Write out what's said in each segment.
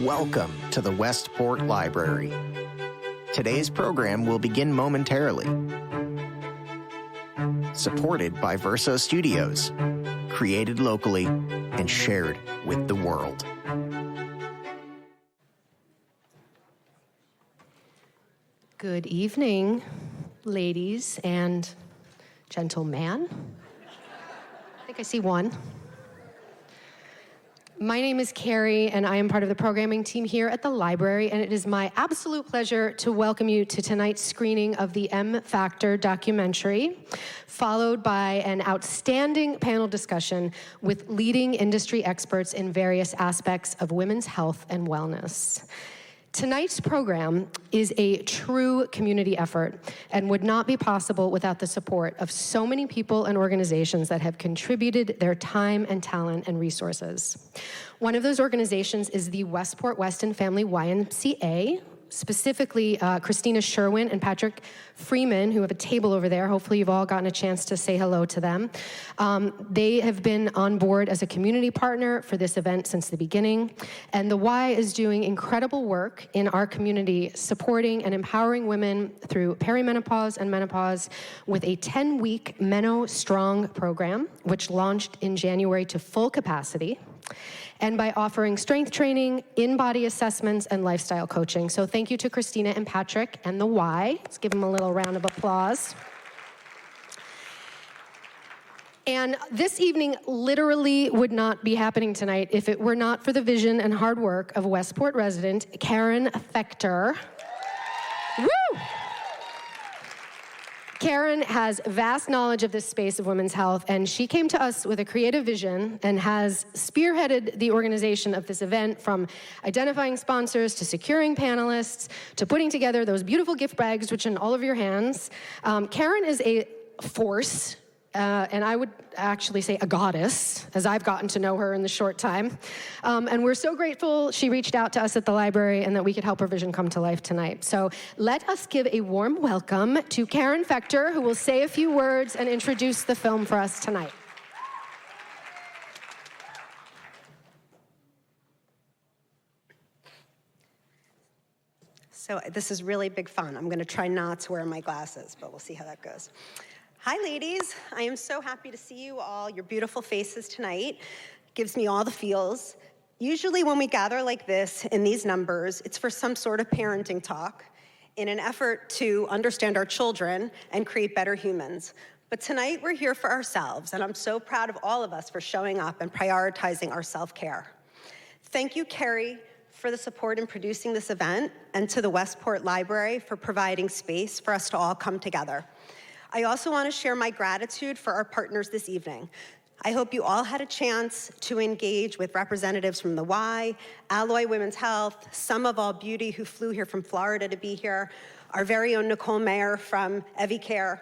Welcome to the Westport Library. Today's program will begin momentarily. Supported by Verso Studios, created locally and shared with the world. Good evening, ladies and gentlemen. I think I see one. My name is Carrie, and I am part of the programming team here at the library, and it is my absolute pleasure to welcome you to tonight's screening of the M Factor documentary, followed by an outstanding panel discussion with leading industry experts in various aspects of women's health and wellness. Tonight's program is a true community effort and would not be possible without the support of so many people and organizations that have contributed their time and talent and resources. One of those organizations is the Weston family YMCA, specifically Christina Sherwin and Patrick Freeman, who have a table over there. Hopefully you've all gotten a chance to say hello to them. They have been on board as a community partner for this event since the beginning, and the Y is doing incredible work in our community, supporting and empowering women through perimenopause and menopause with a 10-week Meno Strong program, which launched in January to full capacity, and by offering strength training, in-body assessments, and lifestyle coaching. So thank you to Christina and Patrick and the Y. Let's give them a little round of applause. And this evening literally would not be happening tonight if it were not for the vision and hard work of Westport resident Karen Fechter. Woo! Karen has vast knowledge of this space of women's health, and she came to us with a creative vision and has spearheaded the organization of this event, from identifying sponsors to securing panelists to putting together those beautiful gift bags, which are in all of your hands. Karen is a force, and I would actually say a goddess, as I've gotten to know her in the short time. And we're so grateful she reached out to us at the library and that we could help her vision come to life tonight. So let us give a warm welcome to Karen Fechter, who will say a few words and introduce the film for us tonight. So this is really big fun. I'm gonna try not to wear my glasses, but we'll see how that goes. Hi, ladies. I am so happy to see you all, your beautiful faces tonight. Gives me all the feels. Usually when we gather like this in these numbers, it's for some sort of parenting talk in an effort to understand our children and create better humans. But tonight we're here for ourselves, and I'm so proud of all of us for showing up and prioritizing our self-care. Thank you, Carrie, for the support in producing this event, and to the Westport Library for providing space for us to all come together. I also want to share my gratitude for our partners this evening. I hope you all had a chance to engage with representatives from the Y, Alloy Women's Health, Some of All Beauty, who flew here from Florida to be here, our very own Nicole Mayer from Evicare,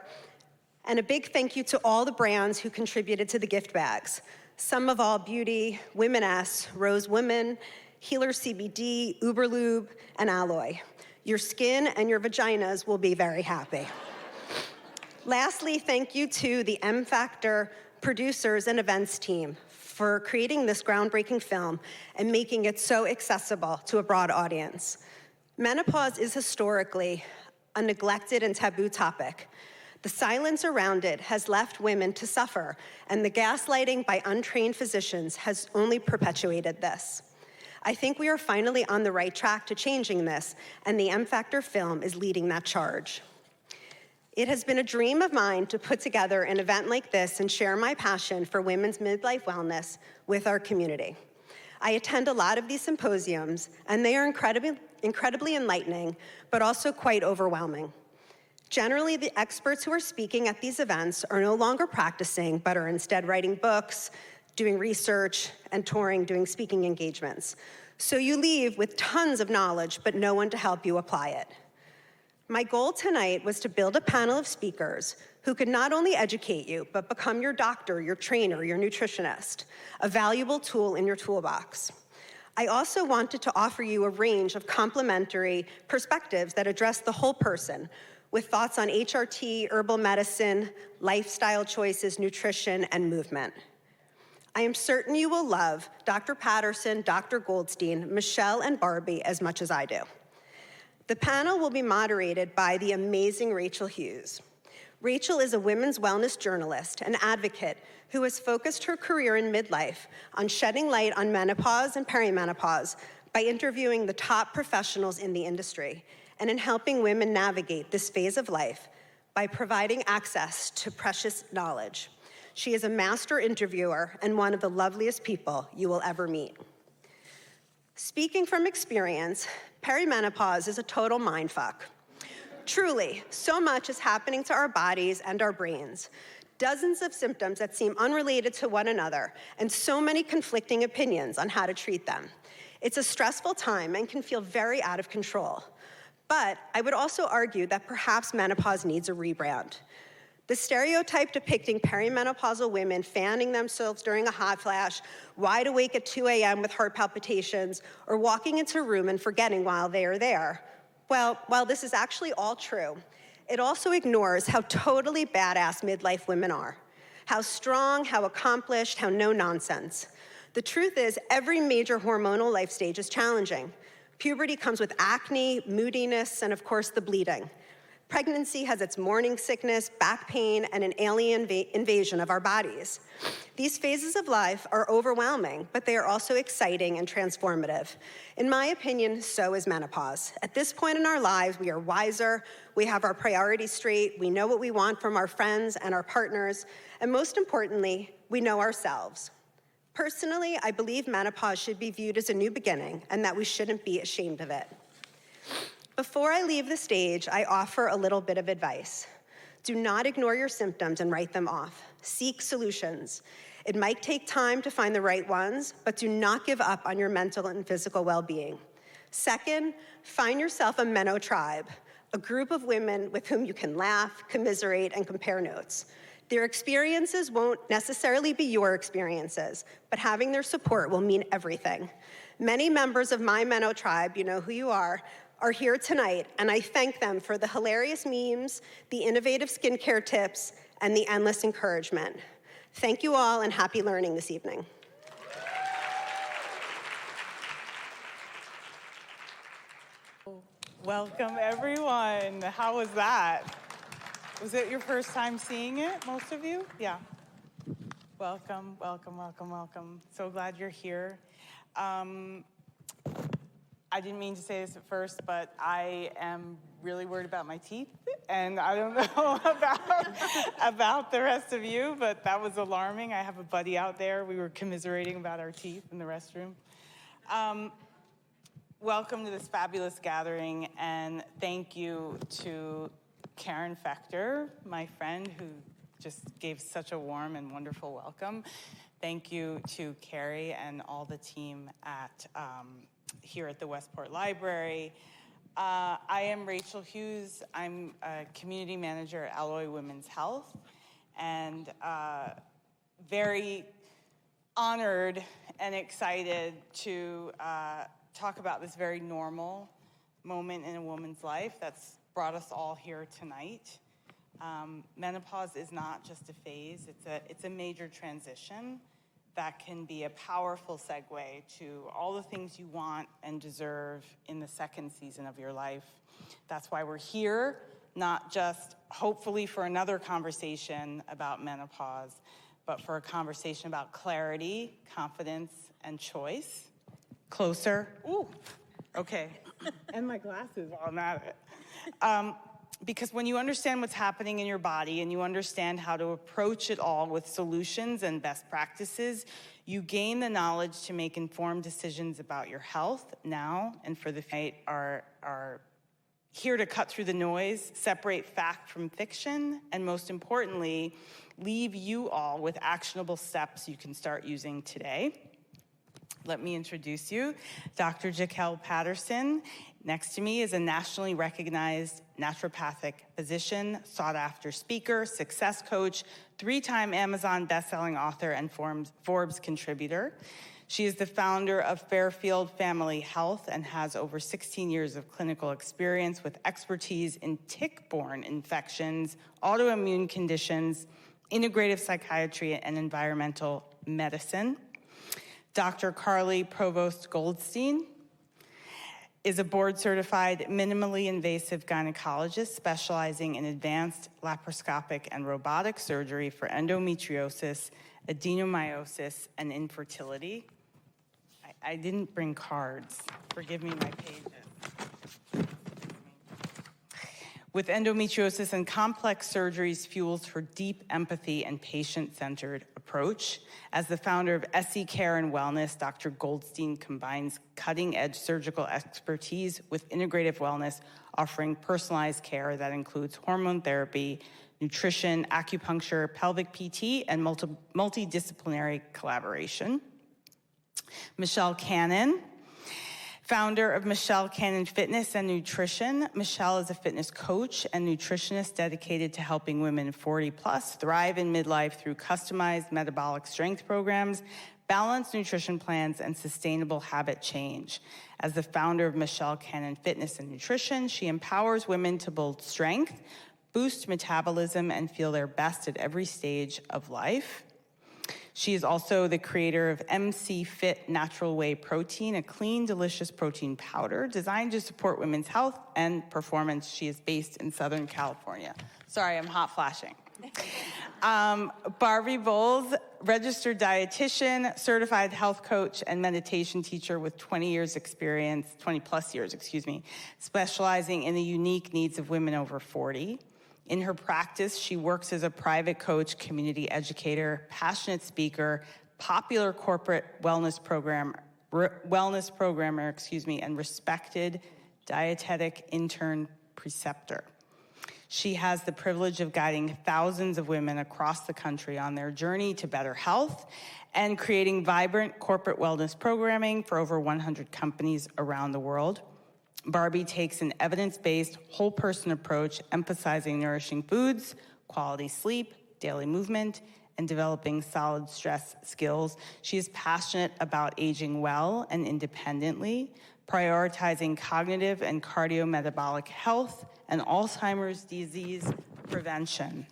and a big thank you to all the brands who contributed to the gift bags. Some of All Beauty, ESSE, Rose Women, Healer CBD, Uberlube, and Alloy. Your skin and your vaginas will be very happy. Lastly, thank you to the M Factor producers and events team for creating this groundbreaking film and making it so accessible to a broad audience. Menopause is historically a neglected and taboo topic. The silence around it has left women to suffer, and the gaslighting by untrained physicians has only perpetuated this. I think we are finally on the right track to changing this, and the M Factor film is leading that charge. It has been a dream of mine to put together an event like this and share my passion for women's midlife wellness with our community. I attend a lot of these symposiums, and they are incredibly enlightening, but also quite overwhelming. Generally, the experts who are speaking at these events are no longer practicing, but are instead writing books, doing research, and touring, doing speaking engagements. So you leave with tons of knowledge, but no one to help you apply it. My goal tonight was to build a panel of speakers who could not only educate you, but become your doctor, your trainer, your nutritionist, a valuable tool in your toolbox. I also wanted to offer you a range of complementary perspectives that address the whole person, with thoughts on HRT, herbal medicine, lifestyle choices, nutrition, and movement. I am certain you will love Dr. Patterson, Dr. Goldstein, Michele, and Barbie as much as I do. The panel will be moderated by the amazing Rachel Hughes. Rachel is a women's wellness journalist and advocate who has focused her career in midlife on shedding light on menopause and perimenopause by interviewing the top professionals in the industry and in helping women navigate this phase of life by providing access to precious knowledge. She is a master interviewer and one of the loveliest people you will ever meet. Speaking from experience, perimenopause is a total mindfuck. Truly, so much is happening to our bodies and our brains. Dozens of symptoms that seem unrelated to one another, and so many conflicting opinions on how to treat them. It's a stressful time and can feel very out of control. But I would also argue that perhaps menopause needs a rebrand. The stereotype depicting perimenopausal women fanning themselves during a hot flash, wide awake at 2 a.m. with heart palpitations, or walking into a room and forgetting while they are there. Well, while this is actually all true, it also ignores how totally badass midlife women are. How strong, how accomplished, how no nonsense. The truth is, every major hormonal life stage is challenging. Puberty comes with acne, moodiness, and of course the bleeding. Pregnancy has its morning sickness, back pain, and an alien invasion of our bodies. These phases of life are overwhelming, but they are also exciting and transformative. In my opinion, so is menopause. At this point in our lives, we are wiser, we have our priorities straight, we know what we want from our friends and our partners, and most importantly, we know ourselves. Personally, I believe menopause should be viewed as a new beginning and that we shouldn't be ashamed of it. Before I leave the stage, I offer a little bit of advice. Do not ignore your symptoms and write them off. Seek solutions. It might take time to find the right ones, but do not give up on your mental and physical well-being. Second, find yourself a Meno tribe, a group of women with whom you can laugh, commiserate, and compare notes. Their experiences won't necessarily be your experiences, but having their support will mean everything. Many members of my Meno tribe, you know who you are here tonight, and I thank them for the hilarious memes, the innovative skincare tips, and the endless encouragement. Thank you all, and happy learning this evening. Welcome, everyone. How was that? Was it your first time seeing it, most of you? Yeah. Welcome, welcome, welcome, welcome. So glad you're here. I didn't mean to say this at first, but I am really worried about my teeth, and I don't know about the rest of you, but that was alarming. I have a buddy out there. We were commiserating about our teeth in the restroom. Welcome to this fabulous gathering, and thank you to Karen Fechter, my friend, who just gave such a warm and wonderful welcome. Thank you to Carrie and all the team at here at the Westport Library. I am Rachel Hughes. I'm a community manager at Alloy Women's Health, and very honored and excited to talk about this very normal moment in a woman's life that's brought us all here tonight. Menopause is not just a phase, it's a major transition that can be a powerful segue to all the things you want and deserve in the second season of your life. That's why we're here, not just hopefully for another conversation about menopause, but for a conversation about clarity, confidence, and choice. Closer. Ooh, okay. And my glasses while I'm at it. Because when you understand what's happening in your body and you understand how to approach it all with solutions and best practices, you gain the knowledge to make informed decisions about your health now and for the future. Are here to cut through the noise, separate fact from fiction, and most importantly, leave you all with actionable steps you can start using today. Let me introduce you, Dr. Jaquel Patterson. Next to me is a nationally recognized naturopathic physician, sought-after speaker, success coach, 3-time Amazon bestselling author, and Forbes contributor. She is the founder of Fairfield Family Health and has over 16 years of clinical experience with expertise in tick-borne infections, autoimmune conditions, integrative psychiatry, and environmental medicine. Dr. Karli Provost Goldstein is a board-certified, minimally invasive gynecologist specializing in advanced laparoscopic and robotic surgery for endometriosis, adenomyosis, and infertility. I didn't bring cards. Forgive me my pages. With endometriosis and complex surgeries fuels her deep empathy and patient-centered approach. As the founder of ESSE Care and Wellness, Dr. Goldstein combines cutting-edge surgical expertise with integrative wellness, offering personalized care that includes hormone therapy, nutrition, acupuncture, pelvic PT, and multidisciplinary collaboration. Michele Canon, founder of Michele Canon Fitness and Nutrition. Michele is a fitness coach and nutritionist dedicated to helping women 40 plus thrive in midlife through customized metabolic strength programs, balanced nutrition plans, and sustainable habit change. As the founder of Michele Canon Fitness and Nutrition, she empowers women to build strength, boost metabolism, and feel their best at every stage of life. She is also the creator of MC Fit Natural Whey Protein, a clean, delicious protein powder designed to support women's health and performance. She is based in Southern California. Sorry, I'm hot flashing. Barbie Boules, registered dietitian, certified health coach, and meditation teacher with 20 plus years, specializing in the unique needs of women over 40. In her practice, she works as a private coach, community educator, passionate speaker, popular corporate wellness programmer, and respected dietetic intern preceptor. She has the privilege of guiding thousands of women across the country on their journey to better health and creating vibrant corporate wellness programming for over 100 companies around the world. Barbie takes an evidence-based, whole-person approach, emphasizing nourishing foods, quality sleep, daily movement, and developing solid stress skills. She is passionate about aging well and independently, prioritizing cognitive and cardiometabolic health and Alzheimer's disease prevention.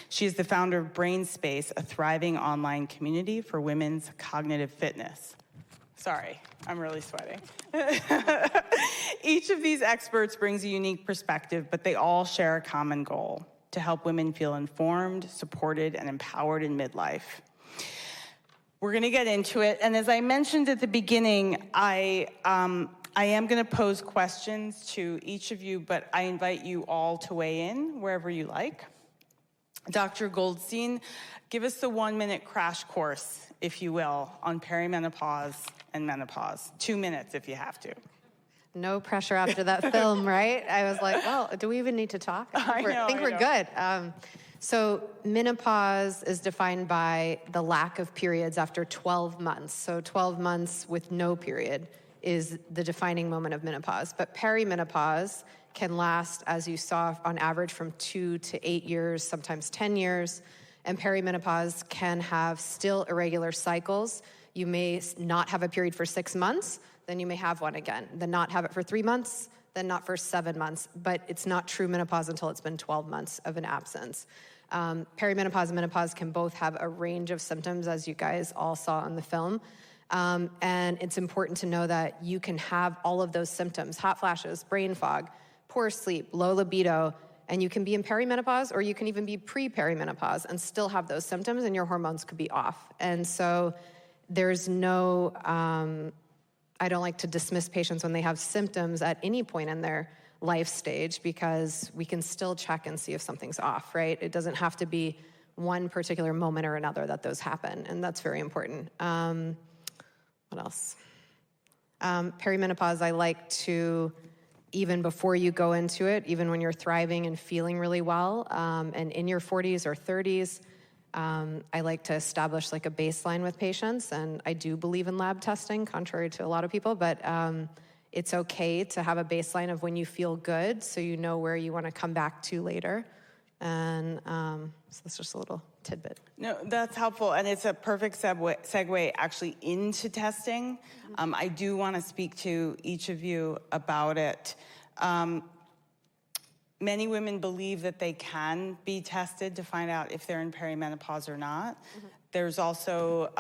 She is the founder of BrainSpace, a thriving online community for women's cognitive fitness. Sorry, I'm really sweating. Each of these experts brings a unique perspective, but they all share a common goal: to help women feel informed, supported, and empowered in midlife. We're gonna get into it, and as I mentioned at the beginning, I am gonna pose questions to each of you, but I invite you all to weigh in wherever you like. Dr. Goldstein, give us the 1-minute crash course, if you will, on perimenopause and menopause. 2 minutes if you have to. No pressure after that film, right? I was like, well, do we even need to talk? I think we're good. So menopause is defined by the lack of periods after 12 months. So 12 months with no period is the defining moment of menopause. But perimenopause can last, as you saw, on average from 2 to 8 years, sometimes 10 years. And perimenopause can have still irregular cycles. You may not have a period for 6 months, then you may have one again. Then not have it for 3 months, then not for 7 months. But it's not true menopause until it's been 12 months of an absence. Perimenopause and menopause can both have a range of symptoms, as you guys all saw in the film. And it's important to know that you can have all of those symptoms: hot flashes, brain fog, poor sleep, low libido, and you can be in perimenopause, or you can even be pre-perimenopause and still have those symptoms, and your hormones could be off. And so there's no, I don't like to dismiss patients when they have symptoms at any point in their life stage, because we can still check and see if something's off, right? It doesn't have to be one particular moment or another that those happen, and that's very important. What else? Perimenopause, I like to, even before you go into it, even when you're thriving and feeling really well, and in your 40s or 30s, I like to establish like a baseline with patients, and I do believe in lab testing, contrary to a lot of people, but it's okay to have a baseline of when you feel good, so you know where you want to come back to later. And so that's just a little tidbit. No, that's helpful, and it's a perfect segue actually into testing. I do want to speak to each of you about it. Many women believe that they can be tested to find out if they're in perimenopause or not. there's also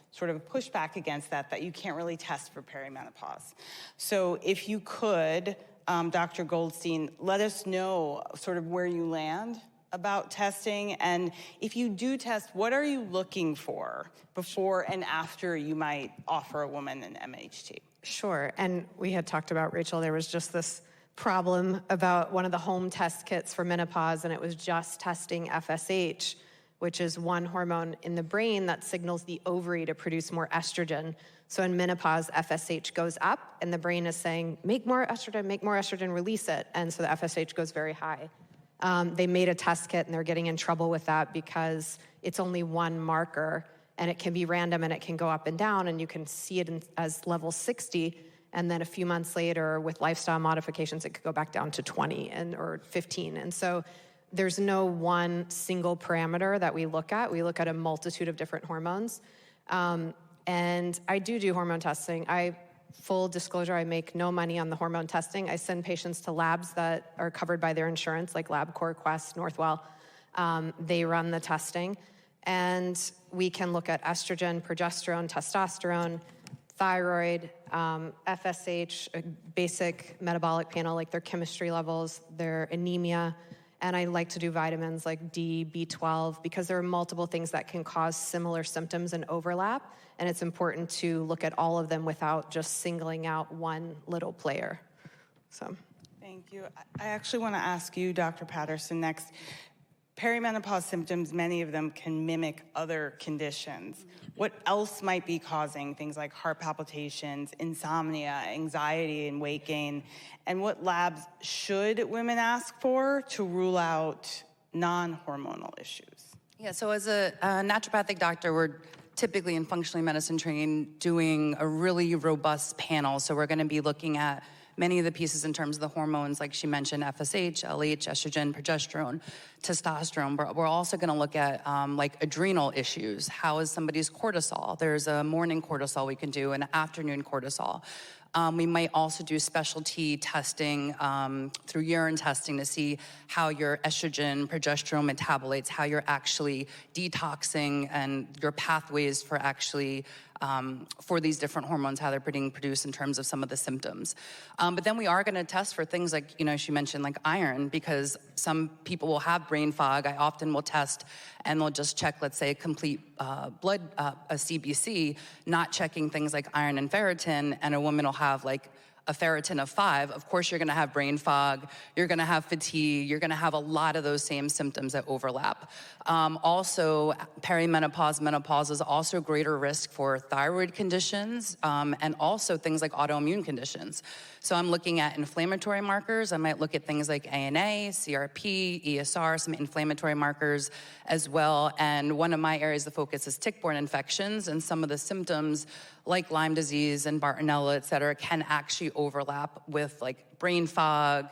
sort of a pushback against that you can't really test for perimenopause. So if you could, Dr. Goldstein, let us know sort of where you land about testing, and if you do test, what are you looking for before and after you might offer a woman an MHT? Sure, and we had talked about, Rachel, there was just this problem about one of the home test kits for menopause, and it was just testing FSH, which is one hormone in the brain that signals the ovary to produce more estrogen. So in menopause, FSH goes up, and the brain is saying, make more estrogen, release it, and so the FSH goes very high. They made a test kit, and they're getting in trouble with that because it's only one marker, and it can be random, and it can go up and down, and you can see it as level 60, and then a few months later, with lifestyle modifications, it could go back down to 20 or 15. And so there's no one single parameter that we look at. We look at a multitude of different hormones. And I do hormone testing. Full disclosure, I make no money on the hormone testing. I send patients to labs that are covered by their insurance, like LabCorp, Quest, Northwell. They run the testing. And we can look at estrogen, progesterone, testosterone, thyroid, FSH, a basic metabolic panel, like their chemistry levels, their anemia. And I like to do vitamins like D, B12, because there are multiple things that can cause similar symptoms and overlap. And it's important to look at all of them without just singling out one little player. So. Thank you. I actually want to ask you, Dr. Patterson, next. Perimenopause symptoms, many of them can mimic other conditions. What else might be causing things like heart palpitations, insomnia, anxiety, and weight gain? And what labs should women ask for to rule out non-hormonal issues? Yeah, so as a naturopathic doctor, we're typically in functional medicine training doing a really robust panel. So we're going to be looking at many of the pieces in terms of the hormones, like she mentioned, FSH, LH, estrogen, progesterone, testosterone. But we're also going to look at like adrenal issues. How is somebody's cortisol? There's a morning cortisol we can do, an afternoon cortisol. We might also do specialty testing through urine testing to see how your estrogen, progesterone metabolates, how you're actually detoxing, and your pathways for actually for these different hormones, how they're being produced in terms of some of the symptoms. But then we are going to test for things like, you know, she mentioned like iron, because some people will have brain fog. I often will test and they'll just check, let's say, a complete blood, a CBC, not checking things like iron and ferritin, and a woman will have like a ferritin of 5, of course you're gonna have brain fog, you're gonna have fatigue, you're gonna have a lot of those same symptoms that overlap. Also, perimenopause, menopause is also greater risk for thyroid conditions and also things like autoimmune conditions. So I'm looking at inflammatory markers. I might look at things like ANA, CRP, ESR, some inflammatory markers as well. And one of my areas of focus is tick-borne infections, and some of the symptoms like Lyme disease and Bartonella, et cetera, can actually overlap with like brain fog,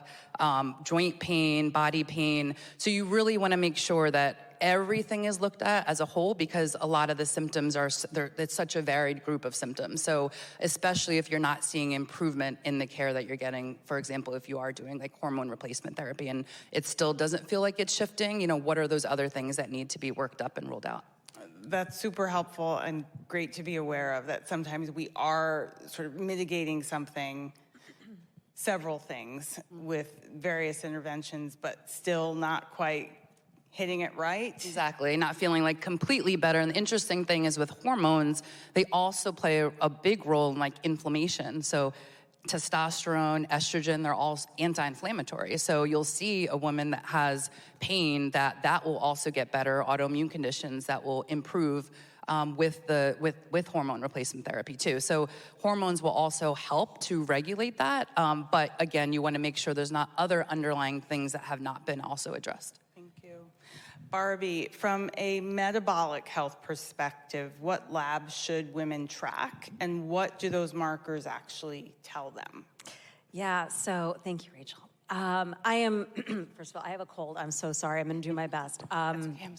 joint pain, body pain. So you really want to make sure that everything is looked at as a whole, because a lot of the symptoms are, it's such a varied group of symptoms. So especially if you're not seeing improvement in the care that you're getting, for example, if you are doing like hormone replacement therapy and it still doesn't feel like it's shifting, you know, what are those other things that need to be worked up and ruled out? That's super helpful and great to be aware of, that sometimes we are sort of mitigating something, several things with various interventions, but still not quite hitting it right. Exactly, not feeling like completely better. And the interesting thing is with hormones, they also play a big role in like inflammation. So testosterone, estrogen, they're all anti-inflammatory. So you'll see a woman that has pain that will also get better, autoimmune conditions that will improve with hormone replacement therapy too. So hormones will also help to regulate that. But again, you want to make sure there's not other underlying things that have not been also addressed. Thank you. Barbie, from a metabolic health perspective, what labs should women track, and what do those markers actually tell them? Yeah, so thank you, Rachel. I am, first of all, I have a cold. I'm so sorry. I'm going to do my best.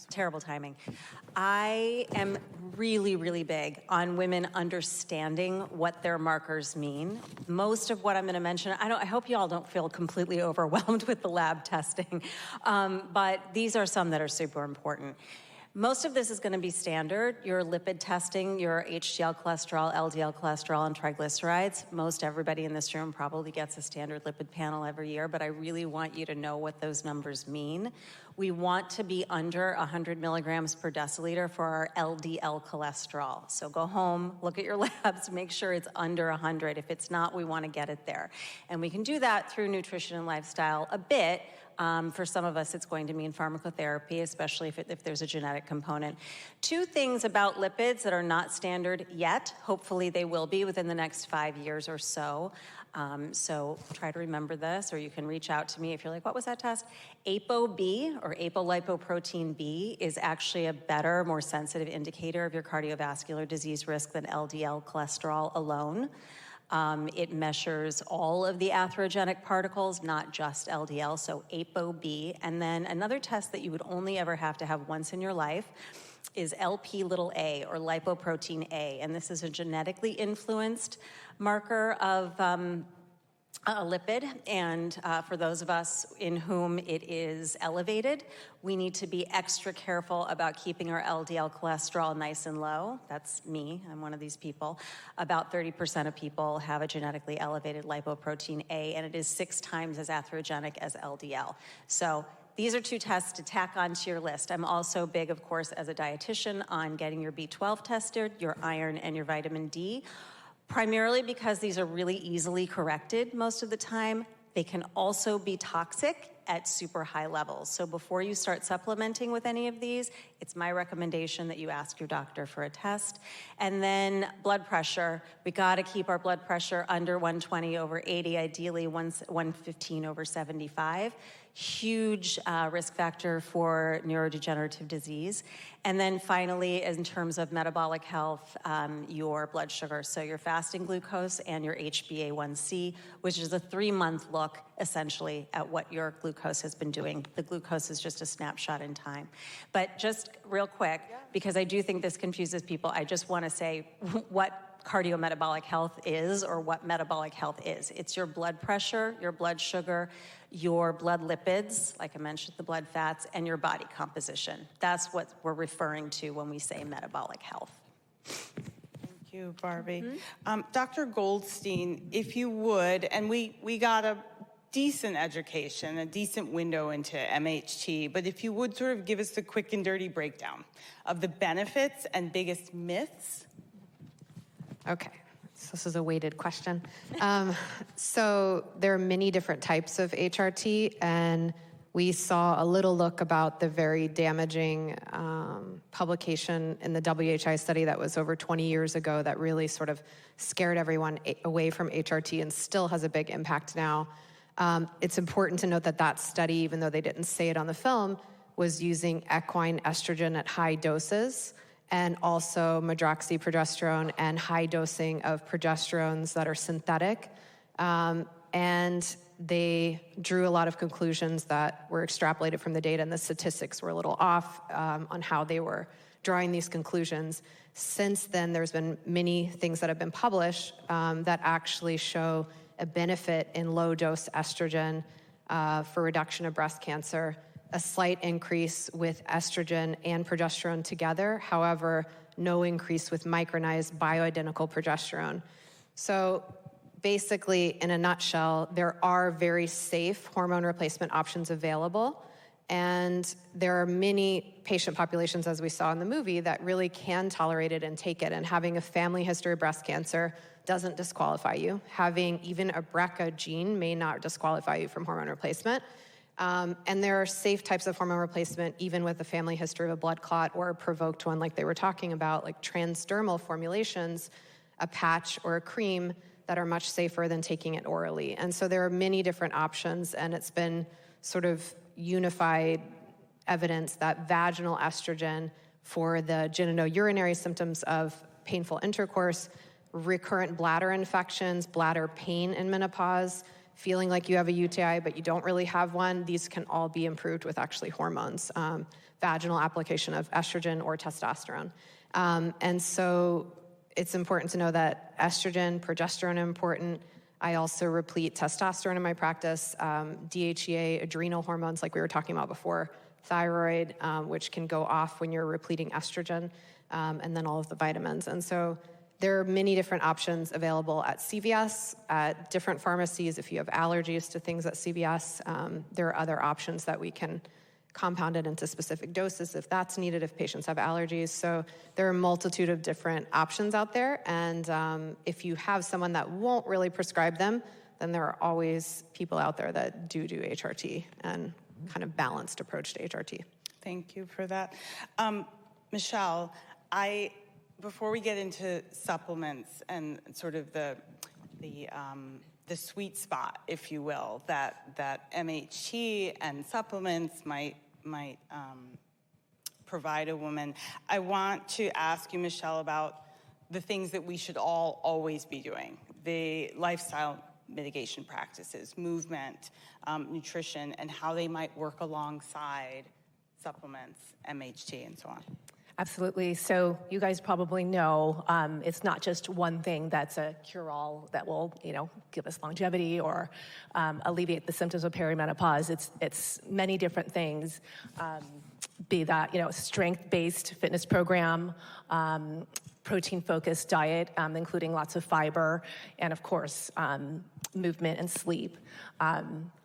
Terrible timing. I am really, really big on women understanding what their markers mean. Most of what I'm going to mention, I hope you all don't feel completely overwhelmed with the lab testing, but these are some that are super important. Most of this is going to be standard. Your lipid testing, your HDL cholesterol, LDL cholesterol, and triglycerides. Most everybody in this room probably gets a standard lipid panel every year, but I really want you to know what those numbers mean. We want to be under 100 milligrams per deciliter for our LDL cholesterol. So go home, look at your labs, make sure it's under 100. If it's not, we want to get it there. And we can do that through nutrition and lifestyle a bit. For some of us, it's going to mean pharmacotherapy, especially if there's a genetic component. Two things about lipids that are not standard yet. Hopefully they will be within the next 5 years or so. So try to remember this, or you can reach out to me if you're like, what was that test? ApoB, or apolipoprotein B, is actually a better, more sensitive indicator of your cardiovascular disease risk than LDL cholesterol alone. It measures all of the atherogenic particles, not just LDL, so ApoB. And then another test that you would only ever have to have once in your life is Lp(a), or lipoprotein A. And this is a genetically influenced marker of a lipid, and for those of us in whom it is elevated, we need to be extra careful about keeping our LDL cholesterol nice and low. That's me, I'm one of these people. About 30% of people have a genetically elevated lipoprotein A, and it is 6 times as atherogenic as LDL. So these are 2 tests to tack onto your list. I'm also big, of course, as a dietitian on getting your B12 tested, your iron, and your vitamin D. Primarily because these are really easily corrected most of the time. They can also be toxic at super high levels. So before you start supplementing with any of these, it's my recommendation that you ask your doctor for a test. And then blood pressure. We gotta keep our blood pressure under 120/80, ideally 115/75. Huge risk factor for neurodegenerative disease. And then finally, in terms of metabolic health, your blood sugar. So your fasting glucose and your HbA1c, which is a 3-month look, essentially, at what your glucose has been doing. The glucose is just a snapshot in time. But just real quick, because I do think this confuses people, I just want to say what cardiometabolic health is, or what metabolic health is. It's your blood pressure, your blood sugar, your blood lipids, like I mentioned, the blood fats, and your body composition. That's what we're referring to when we say metabolic health. Thank you, Barbie. Dr. Goldstein, if you would, and we got a decent education, a decent window into MHT, but if you would sort of give us a quick and dirty breakdown of the benefits and biggest myths. Okay, so this is a weighted question. So there are many different types of HRT, and we saw a little look about the very damaging publication in the WHI study that was over 20 years ago that really sort of scared everyone away from HRT and still has a big impact now. It's important to note that that study, even though they didn't say it on the film, was using equine estrogen at high doses, and also medroxyprogesterone and high dosing of progesterones that are synthetic. And they drew a lot of conclusions that were extrapolated from the data, and the statistics were a little off on how they were drawing these conclusions. Since then, there's been many things that have been published that actually show a benefit in low-dose estrogen for reduction of breast cancer, a slight increase with estrogen and progesterone together, however, no increase with micronized bioidentical progesterone. So basically, in a nutshell, there are very safe hormone replacement options available, and there are many patient populations, as we saw in the movie, that really can tolerate it and take it, and having a family history of breast cancer doesn't disqualify you. Having even a BRCA gene may not disqualify you from hormone replacement. And there are safe types of hormone replacement, even with a family history of a blood clot or a provoked one like they were talking about, like transdermal formulations, a patch or a cream that are much safer than taking it orally. And so there are many different options, and it's been sort of unified evidence that vaginal estrogen for the genitourinary symptoms of painful intercourse, recurrent bladder infections, bladder pain in menopause, feeling like you have a UTI but you don't really have one, these can all be improved with actually hormones, vaginal application of estrogen or testosterone. And so it's important to know that estrogen, progesterone are important. I also replete testosterone in my practice, DHEA, adrenal hormones like we were talking about before, thyroid, which can go off when you're repleting estrogen, and then all of the vitamins. And so there are many different options available at CVS, at different pharmacies. If you have allergies to things at CVS, there are other options that we can compound it into specific doses if that's needed, if patients have allergies. So there are a multitude of different options out there. And if you have someone that won't really prescribe them, then there are always people out there that do HRT and kind of balanced approach to HRT. Thank you for that. Michele, before we get into supplements and sort of the sweet spot, if you will, that MHT and supplements might provide a woman, I want to ask you, Michele, about the things that we should all always be doing, the lifestyle mitigation practices, movement, nutrition, and how they might work alongside supplements, MHT, and so on. Absolutely. So you guys probably know it's not just one thing that's a cure-all that will, give us longevity or alleviate the symptoms of perimenopause. It's many different things. Be that, strength-based fitness program, protein-focused diet, including lots of fiber, and of course, movement and sleep.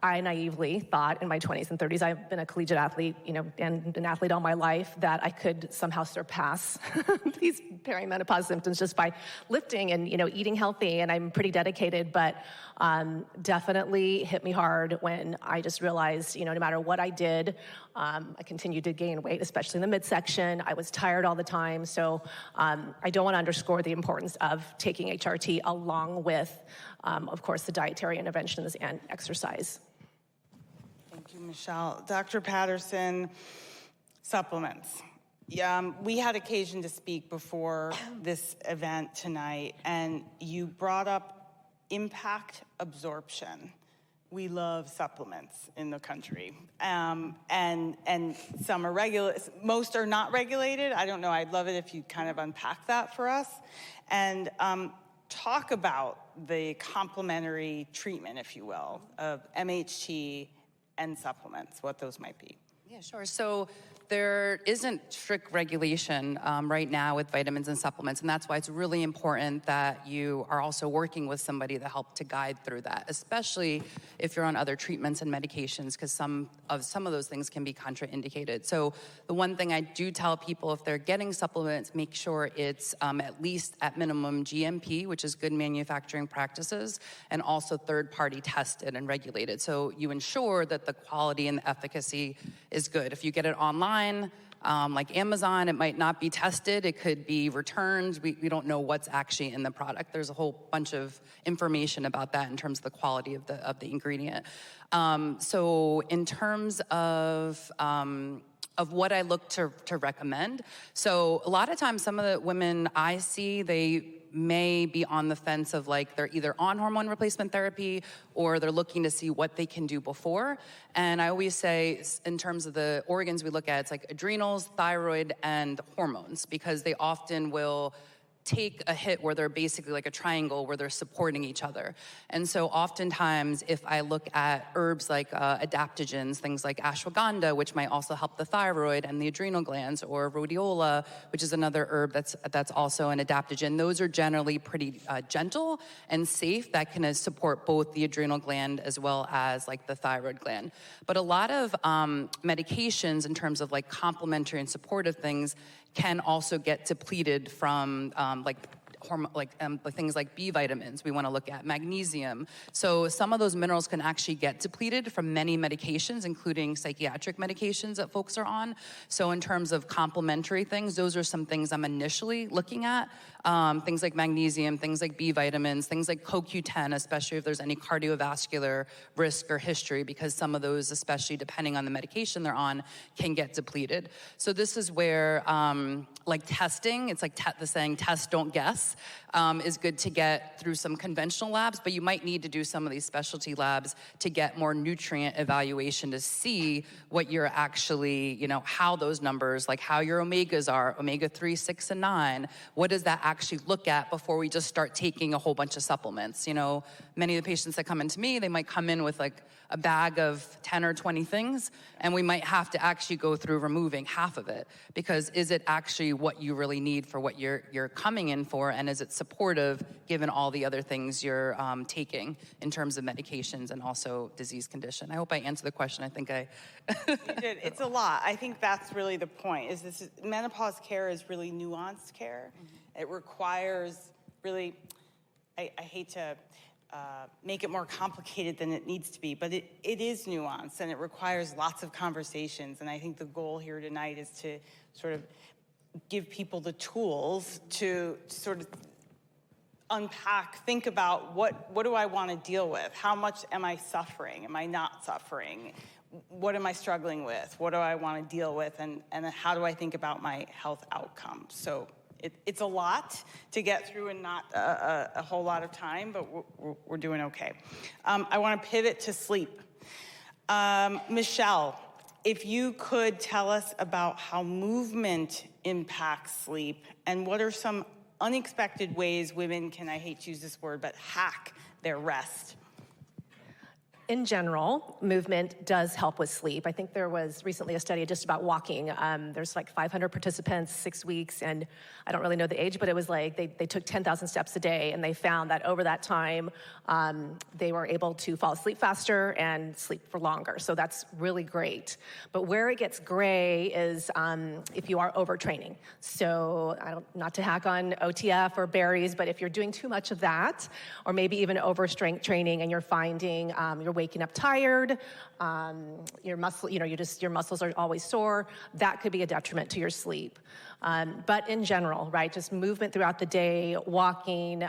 I naively thought in my 20s and 30s, I've been a collegiate athlete, and an athlete all my life, that I could somehow surpass these perimenopause symptoms just by lifting and, eating healthy, and I'm pretty dedicated, but definitely hit me hard when I just realized, no matter what I did, I continued to gain weight, especially in the midsection. I was tired all the time, so I don't want to underscore the importance of taking HRT along with, of course, the dietary interventions and exercise. Thank you, Michele. Dr. Patterson, supplements. We had occasion to speak before this event tonight, and you brought up impact absorption. We love supplements in the country, and some are regulated. Most are not regulated. I don't know. I'd love it if you kind of unpack that for us, and talk about the complementary treatment, if you will, of MHT and supplements, what those might be. Yeah, sure. So there isn't strict regulation right now with vitamins and supplements, and that's why it's really important that you are also working with somebody to help to guide through that, especially if you're on other treatments and medications, because some of those things can be contraindicated. So the one thing I do tell people, if they're getting supplements, make sure it's at least at minimum GMP, which is good manufacturing practices, and also third-party tested and regulated. So you ensure that the quality and the efficacy is good. If you get it online, like Amazon, it might not be tested. It could be returned. We don't know what's actually in the product. There's a whole bunch of information about that in terms of the quality of the ingredient. So in terms of what I look to recommend, so a lot of times some of the women I see, they may be on the fence of like they're either on hormone replacement therapy or they're looking to see what they can do before. And I always say, in terms of the organs we look at, it's like adrenals, thyroid, and hormones, because they often will take a hit where they're basically like a triangle where they're supporting each other. And so oftentimes, if I look at herbs like adaptogens, things like ashwagandha, which might also help the thyroid and the adrenal glands, or rhodiola, which is another herb that's also an adaptogen, those are generally pretty gentle and safe, that can support both the adrenal gland as well as like the thyroid gland. But a lot of medications in terms of like complementary and supportive things can also get depleted from things like B vitamins. We want to look at magnesium. So some of those minerals can actually get depleted from many medications, including psychiatric medications that folks are on. So in terms of complementary things, those are some things I'm initially looking at. Things like magnesium, things like B vitamins, things like CoQ10, especially if there's any cardiovascular risk or history, because some of those, especially depending on the medication they're on, can get depleted. So this is where, like testing, it's like the saying, test, don't guess. tests is good to get through some conventional labs, but you might need to do some of these specialty labs to get more nutrient evaluation to see what you're actually, you know, how those numbers, like how your omegas are, omega-3, 6, and 9, what does that actually look at before we just start taking a whole bunch of supplements? You know, many of the patients that come into me, they might come in with like a bag of 10 or 20 things, and we might have to actually go through removing half of it, because is it actually what you really need for what you're coming in for, and is it supportive given all the other things you're taking in terms of medications and also disease condition? I hope I answered the question. I think I... You did. It's a lot. I think that's really the point, is menopause care is really nuanced care. Mm-hmm. It requires really, I hate to make it more complicated than it needs to be, but it is nuanced, and it requires lots of conversations. And I think the goal here tonight is to sort of give people the tools to sort of unpack, think about what do I want to deal with? How much am I suffering? Am I not suffering? What am I struggling with? What do I want to deal with? And how do I think about my health outcomes? So it's a lot to get through and not a whole lot of time, but we're doing okay. I want to pivot to sleep. Michele, if you could tell us about how movement impacts sleep, and what are some unexpected ways women can, I hate to use this word, but hack their rest. In general, movement does help with sleep. I think there was recently a study just about walking. There's like 500 participants, 6 weeks, and I don't really know the age, but it was like they took 10,000 steps a day, and they found that over that time, they were able to fall asleep faster and sleep for longer. So that's really great. But where it gets gray is if you are overtraining. So not to hack on OTF or berries, but if you're doing too much of that, or maybe even over strength training, and you're finding you're waking up tired, your muscles are always sore, that could be a detriment to your sleep. But in general, right, just movement throughout the day, walking,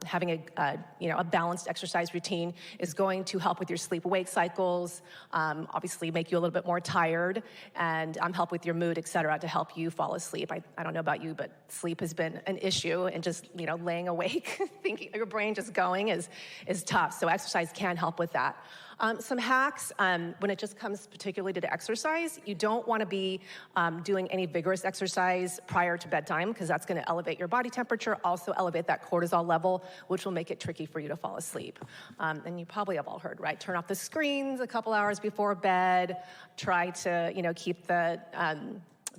having a balanced exercise routine is going to help with your sleep-wake cycles, obviously make you a little bit more tired, and help with your mood, et cetera, to help you fall asleep. I don't know about you, but sleep has been an issue, and just laying awake, thinking your brain just going is tough. So exercise can help with that. Some hacks, when it just comes particularly to the exercise, you don't want to be doing any vigorous exercise prior to bedtime, because that's going to elevate your body temperature, also elevate that cortisol level, which will make it tricky for you to fall asleep. And you probably have all heard, right? Turn off the screens a couple hours before bed. Try to, keep the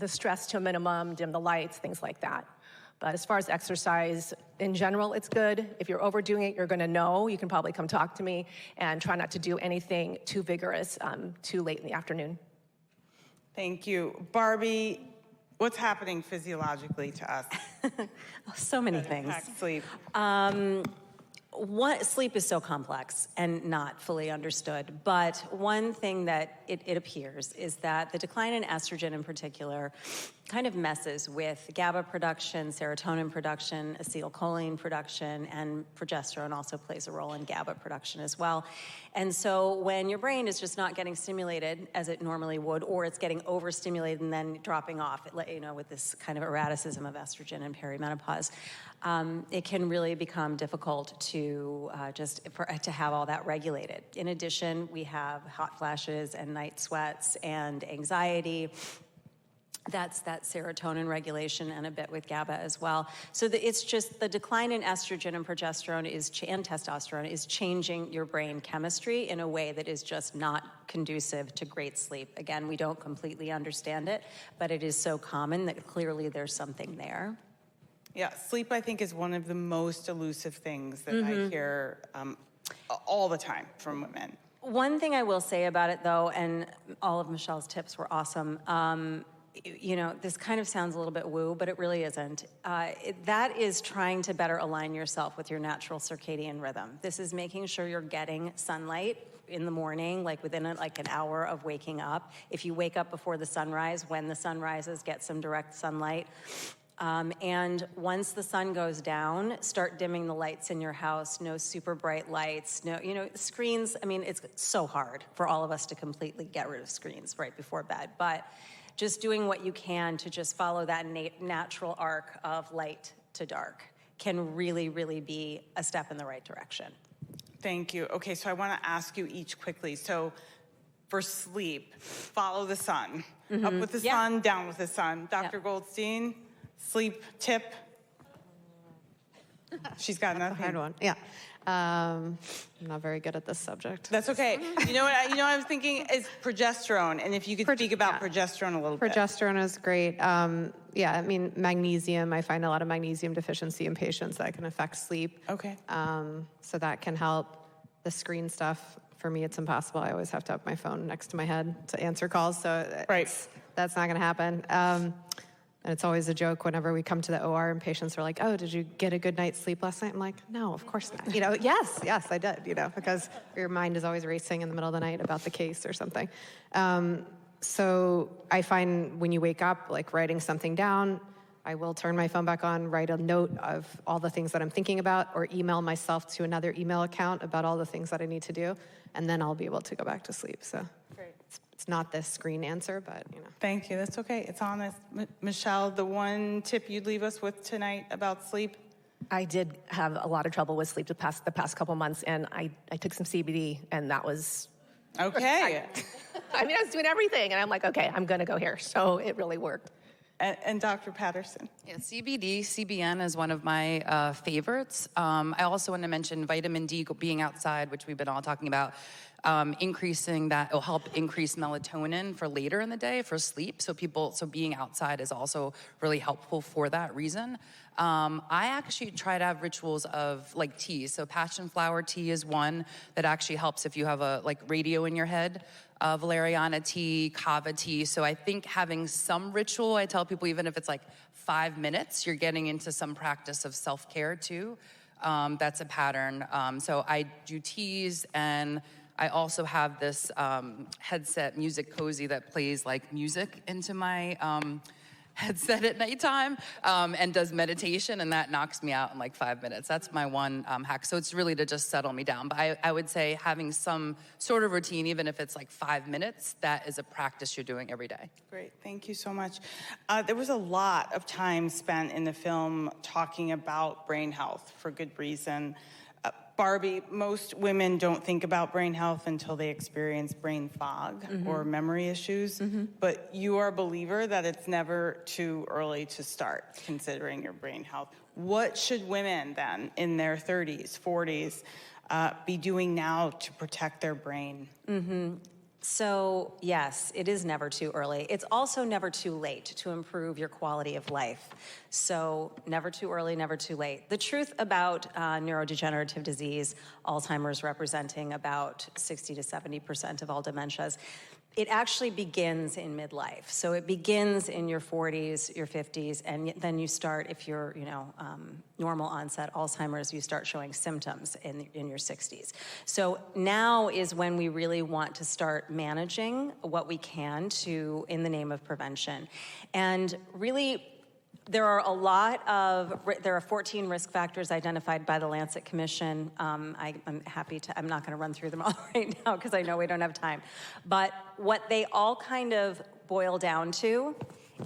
stress to a minimum, dim the lights, things like that. But as far as exercise, in general, it's good. If you're overdoing it, you're gonna know. You can probably come talk to me, and try not to do anything too vigorous too late in the afternoon. Thank you. Barbie, what's happening physiologically to us? So many things. Sleep. Sleep is so complex and not fully understood, but one thing that it appears is that the decline in estrogen in particular kind of messes with GABA production, serotonin production, acetylcholine production, and progesterone also plays a role in GABA production as well. And so when your brain is just not getting stimulated as it normally would, or it's getting overstimulated and then dropping off, with this kind of erraticism of estrogen and perimenopause, it can really become difficult to to have all that regulated. In addition, we have hot flashes and night sweats and anxiety. That's that serotonin regulation, and a bit with GABA as well. So it's just the decline in estrogen and progesterone and testosterone is changing your brain chemistry in a way that is just not conducive to great sleep. Again, we don't completely understand it, but it is so common that clearly there's something there. Yeah, sleep, I think, is one of the most elusive things that I hear all the time from women. One thing I will say about it, though, and all of Michele's tips were awesome, this kind of sounds a little bit woo, but it really isn't. That is trying to better align yourself with your natural circadian rhythm. This is making sure you're getting sunlight in the morning, like within an hour of waking up. If you wake up before the sunrise, when the sun rises, get some direct sunlight. And once the sun goes down, start dimming the lights in your house. No super bright lights, screens. I mean, it's so hard for all of us to completely get rid of screens right before bed, but just doing what you can to just follow that natural arc of light to dark can really, really be a step in the right direction. Thank you. Okay, so I want to ask you each quickly. So for sleep, follow the sun. Up with the sun, down with the sun. Dr. Goldstein, sleep tip? She's got nothing. Hard one. Yeah. I'm not very good at this subject. That's okay. You know what I was thinking is progesterone, and if you could speak about progesterone a little bit. Progesterone is great. Yeah, I mean, magnesium, I find a lot of magnesium deficiency in patients that can affect sleep. Okay. So that can help. The screen stuff, for me, it's impossible. I always have to have my phone next to my head to answer calls, so that's not gonna happen. And it's always a joke whenever we come to the OR and patients are like, oh, did you get a good night's sleep last night? I'm like, no, of course not. You know, yes, I did, you know, because your mind is always racing in the middle of the night about the case or something. So I find when you wake up, like writing something down, I will turn my phone back on, write a note of all the things that I'm thinking about, or email myself to another email account about all the things that I need to do, and then I'll be able to go back to sleep, so. Great. It's not this screen answer, but, you know. Thank you. That's okay. It's honest. Michele, the one tip you'd leave us with tonight about sleep? I did have a lot of trouble with sleep the past couple months, and I took some CBD, and that was... Okay. I mean, I was doing everything, and I'm like, okay, I'm going to go here. So it really worked. And Dr. Patterson? Yeah, CBD, CBN is one of my favorites. I also want to mention vitamin D being outside, which we've been all talking about. Increasing that will help increase melatonin for later in the day for sleep. So being outside is also really helpful for that reason. I actually try to have rituals of like tea. So passion flower tea is one that actually helps if you have a like radio in your head. Valeriana tea, kava tea. So I think having some ritual, I tell people even if it's like 5 minutes, you're getting into some practice of self-care too. That's a pattern. So I do teas, and I also have this headset, Music Cozy, that plays like music into my headset at nighttime and does meditation, and that knocks me out in like 5 minutes. That's my one hack. So it's really to just settle me down. But I would say having some sort of routine, even if it's like 5 minutes, that is a practice you're doing every day. Great, thank you so much. There was a lot of time spent in the film talking about brain health for good reason. Barbie, most women don't think about brain health until they experience brain fog or memory issues, but you are a believer that it's never too early to start considering your brain health. What should women then in their 30s, 40s be doing now to protect their brain? So yes, it is never too early. It's also never too late to improve your quality of life. So never too early, never too late. The truth about neurodegenerative disease, Alzheimer's representing about 60 to 70% of all dementias, it actually begins in midlife. So it begins in your 40s, your 50s, and then you start, if you're, normal onset Alzheimer's, you start showing symptoms in your 60s. So now is when we really want to start managing what we can in the name of prevention. And really, there are 14 risk factors identified by the Lancet Commission. I'm happy to, I'm not gonna run through them all right now because I know we don't have time. But what they all kind of boil down to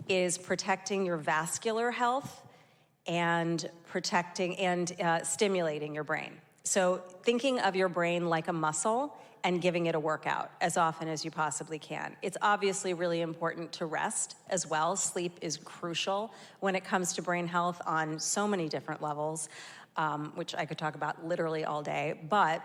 is protecting your vascular health and stimulating your brain. So thinking of your brain like a muscle and giving it a workout as often as you possibly can. It's obviously really important to rest as well. Sleep is crucial when it comes to brain health on so many different levels, which I could talk about literally all day, but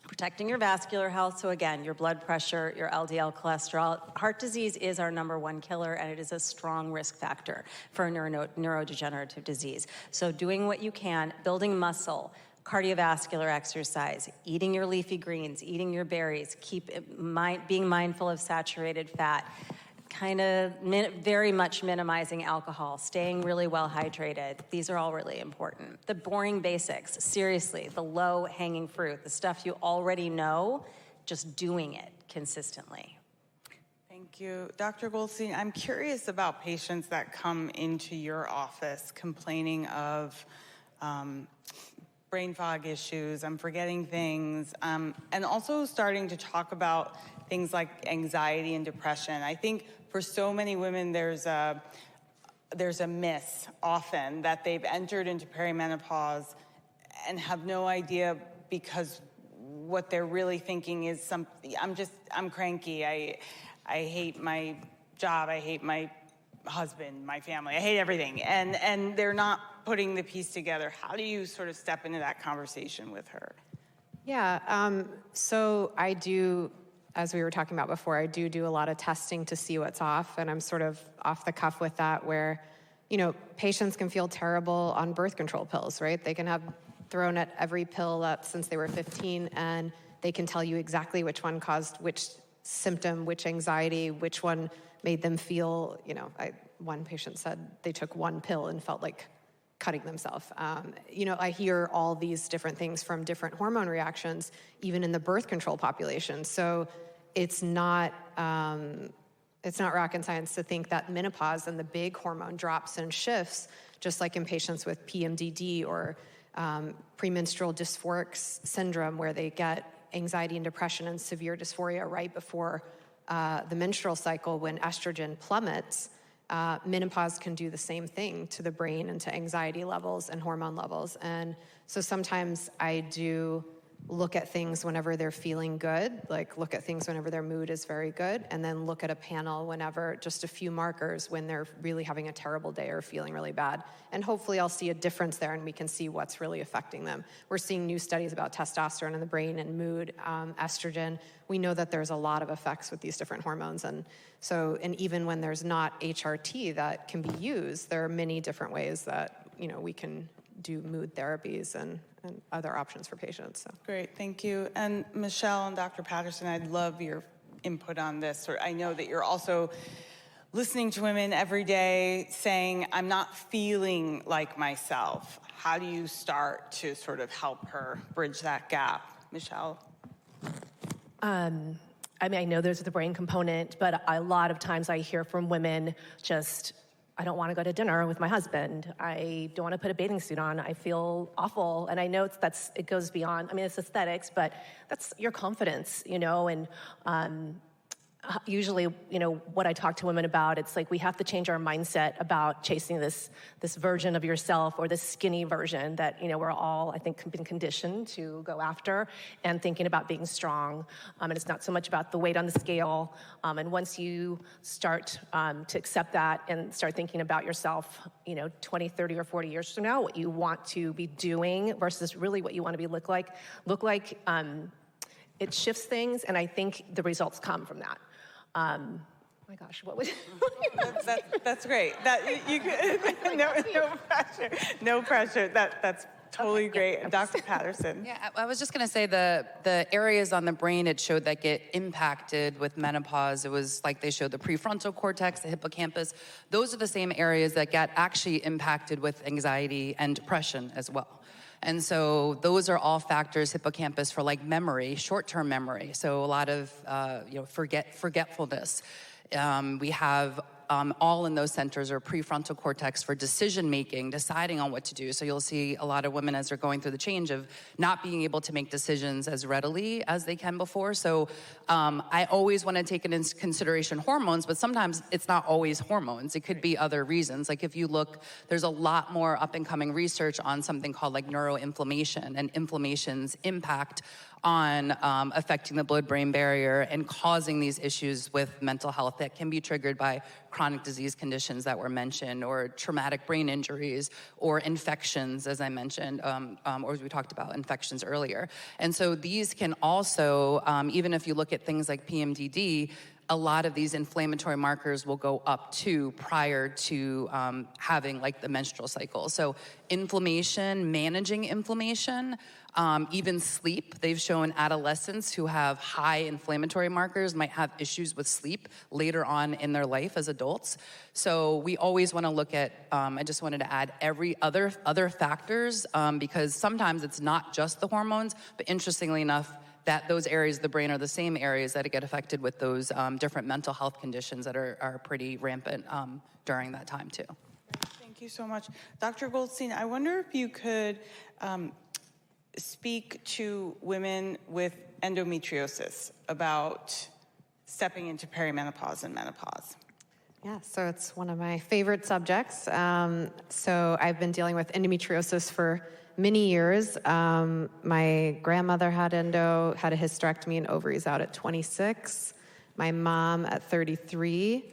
protecting your vascular health, so again, your blood pressure, your LDL cholesterol. Heart disease is our #1 killer, and it is a strong risk factor for neurodegenerative disease. So doing what you can, building muscle, cardiovascular exercise, eating your leafy greens, eating your berries, being mindful of saturated fat, very much minimizing alcohol, staying really well hydrated. These are all really important. The boring basics, seriously, the low-hanging fruit, the stuff you already know, just doing it consistently. Thank you. Dr. Goldstein, I'm curious about patients that come into your office complaining of brain fog issues, I'm forgetting things, and also starting to talk about things like anxiety and depression. I think for so many women, there's a there's a myth often that they've entered into perimenopause and have no idea, because what they're really thinking is something, I'm cranky, I hate my job, I hate my husband, my family, I hate everything. And they're not putting the piece together. How do you sort of step into that conversation with her? Yeah, so I do, as we were talking about before, I do a lot of testing to see what's off, and I'm sort of off the cuff with that, where, you know, patients can feel terrible on birth control pills, right? They can have thrown at every pill up since they were 15, and they can tell you exactly which one caused which symptom, which anxiety, which one made them feel, you know, one patient said they took one pill and felt like cutting themselves. You know, I hear all these different things from different hormone reactions, even in the birth control population. So it's not rocket science to think that menopause and the big hormone drops and shifts, just like in patients with PMDD or premenstrual dysphoric syndrome, where they get anxiety and depression and severe dysphoria right before the menstrual cycle when estrogen plummets. Menopause can do the same thing to the brain and to anxiety levels and hormone levels. And so sometimes I do look at things whenever they're feeling good, like look at things whenever their mood is very good, and then look at a panel whenever, just a few markers when they're really having a terrible day or feeling really bad. And hopefully I'll see a difference there and we can see what's really affecting them. We're seeing new studies about testosterone in the brain and mood, estrogen. We know that there's a lot of effects with these different hormones. And so, and even when there's not HRT that can be used, there are many different ways that, you know, we can do mood therapies and other options for patients. So. Great, thank you. And Michele and Dr. Patterson, I'd love your input on this. I know that you're also listening to women every day saying, I'm not feeling like myself. How do you start to sort of help her bridge that gap? Michele? I mean, I know there's the brain component, but a lot of times I hear from women just, I don't want to go to dinner with my husband. I don't want to put a bathing suit on. I feel awful. And I know it goes beyond, I mean, it's aesthetics, but that's your confidence, you know, and usually, you know, what I talk to women about, it's like we have to change our mindset about chasing this version of yourself or this skinny version that, you know, we're all, I think, been conditioned to go after, and thinking about being strong. And it's not so much about the weight on the scale. And once you start to accept that and start thinking about yourself, you know, 20, 30, or 40 years from now, what you want to be doing versus really what you want to be look like, it shifts things, and I think the results come from that. Oh my gosh, what was that's great. That you could, no pressure. That's totally great. Yeah. Dr. Patterson. Yeah, I was just going to say the areas on the brain it showed that get impacted with menopause. It was like they showed the prefrontal cortex, the hippocampus. Those are the same areas that get actually impacted with anxiety and depression as well. And so those are all factors, hippocampus, for like memory, short-term memory. So a lot of forgetfulness. We have all in those centers are prefrontal cortex for decision-making, deciding on what to do. So you'll see a lot of women as they're going through the change of not being able to make decisions as readily as they can before. So I always want to take into consideration hormones, but sometimes it's not always hormones. It could be other reasons. Like if you look, there's a lot more up-and-coming research on something called like neuroinflammation and inflammation's impact on affecting the blood-brain barrier and causing these issues with mental health that can be triggered by chronic disease conditions that were mentioned, or traumatic brain injuries, or infections, as I mentioned, or as we talked about infections earlier. And so these can also, even if you look at things like PMDD, a lot of these inflammatory markers will go up too prior to having like the menstrual cycle. So inflammation, managing inflammation, even sleep. They've shown adolescents who have high inflammatory markers might have issues with sleep later on in their life as adults. So we always want to look at, I just wanted to add every other factors, because sometimes it's not just the hormones, but interestingly enough, that those areas of the brain are the same areas that get affected with those different mental health conditions that are pretty rampant during that time too. Thank you so much. Dr. Goldstein, I wonder if you could speak to women with endometriosis about stepping into perimenopause and menopause. Yeah, so it's one of my favorite subjects. So I've been dealing with endometriosis for many years. My grandmother had a hysterectomy and ovaries out at 26. My mom at 33.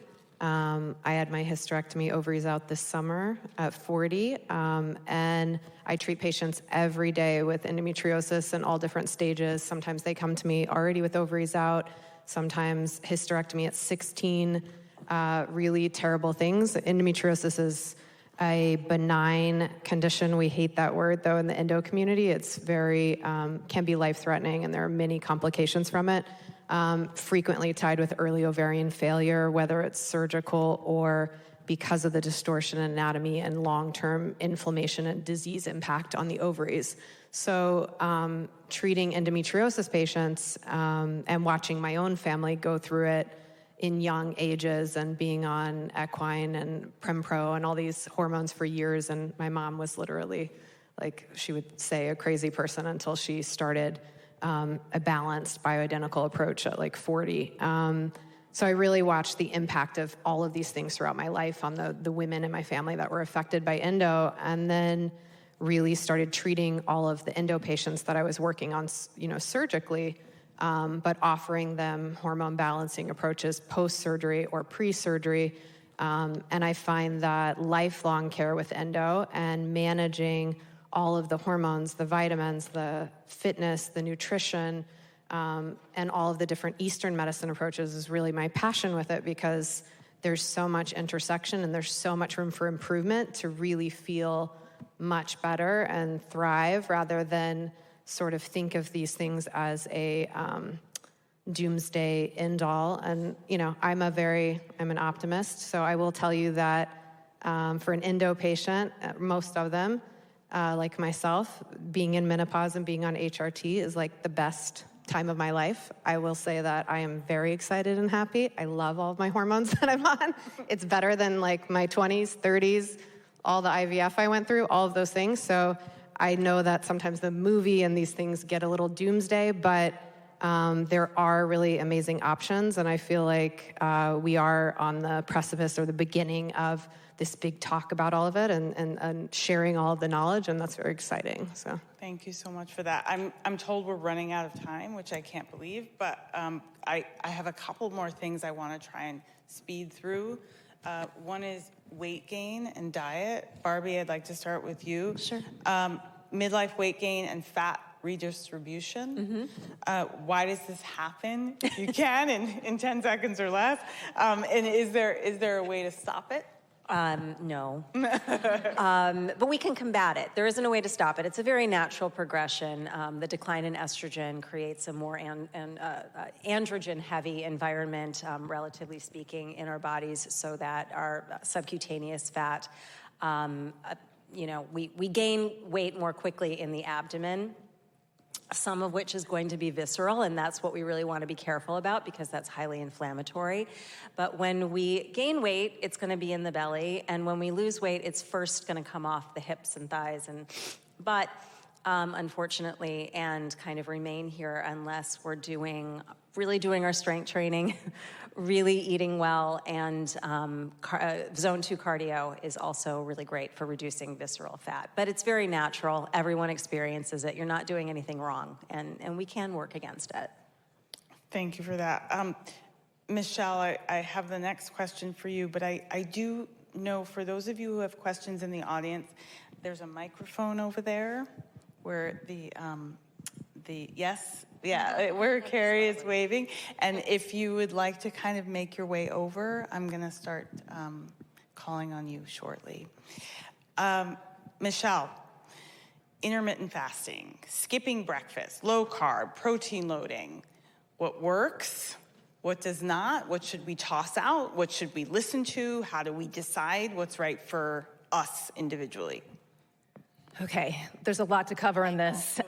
I had my hysterectomy, ovaries out this summer at 40. And I treat patients every day with endometriosis in all different stages. Sometimes they come to me already with ovaries out, sometimes hysterectomy at 16. Really terrible things. Endometriosis is a benign condition. We hate that word, though, in the endo community. It's very, can be life-threatening, and there are many complications from it, frequently tied with early ovarian failure, whether it's surgical or because of the distortion in anatomy and long-term inflammation and disease impact on the ovaries. So treating endometriosis patients and watching my own family go through it in young ages and being on equine and Prempro and all these hormones for years. And my mom was literally, like, she would say, a crazy person until she started a balanced bioidentical approach at like 40. So I really watched the impact of all of these things throughout my life on the women in my family that were affected by endo, and then really started treating all of the endo patients that I was working on, surgically, but offering them hormone balancing approaches post-surgery or pre-surgery. And I find that lifelong care with endo and managing all of the hormones, the vitamins, the fitness, the nutrition, and all of the different Eastern medicine approaches is really my passion with it, because there's so much intersection and there's so much room for improvement to really feel much better and thrive, rather than sort of think of these things as a doomsday end all. And, I'm an optimist, so I will tell you that for an endo patient, most of them, like myself, being in menopause and being on HRT is like the best time of my life. I will say that I am very excited and happy. I love all of my hormones that I'm on. It's better than like my 20s, 30s, all the IVF I went through, all of those things. So I know that sometimes the movie and these things get a little doomsday, but there are really amazing options. And I feel like we are on the precipice or the beginning of this big talk about all of it and sharing all of the knowledge, and that's very exciting. So thank you so much for that. I'm told we're running out of time, which I can't believe, but I have a couple more things I want to try and speed through. One is weight gain and diet. Barbie, I'd like to start with you. Sure. Midlife weight gain and fat redistribution. Why does this happen? If you can, in 10 seconds or less. And is there a way to stop it? No. But we can combat it. There isn't a way to stop it. It's a very natural progression. The decline in estrogen creates a more androgen-heavy environment, relatively speaking, in our bodies, so that our subcutaneous fat, we gain weight more quickly in the abdomen, some of which is going to be visceral, and that's what we really want to be careful about, because that's highly inflammatory. But when we gain weight, it's going to be in the belly, and when we lose weight, it's first going to come off the hips and thighs and butt, unfortunately, and kind of remain here unless we're really doing our strength training, really eating well, and zone 2 cardio is also really great for reducing visceral fat. But it's very natural. Everyone experiences it. You're not doing anything wrong, and we can work against it. Thank you for that. Michele, I have the next question for you, but I do know, for those of you who have questions in the audience, there's a microphone over there where where Carrie is waving. And if you would like to kind of make your way over, I'm going to start calling on you shortly. Michele, intermittent fasting, skipping breakfast, low carb, protein loading. What works? What does not? What should we toss out? What should we listen to? How do we decide what's right for us individually? Okay, there's a lot to cover in this.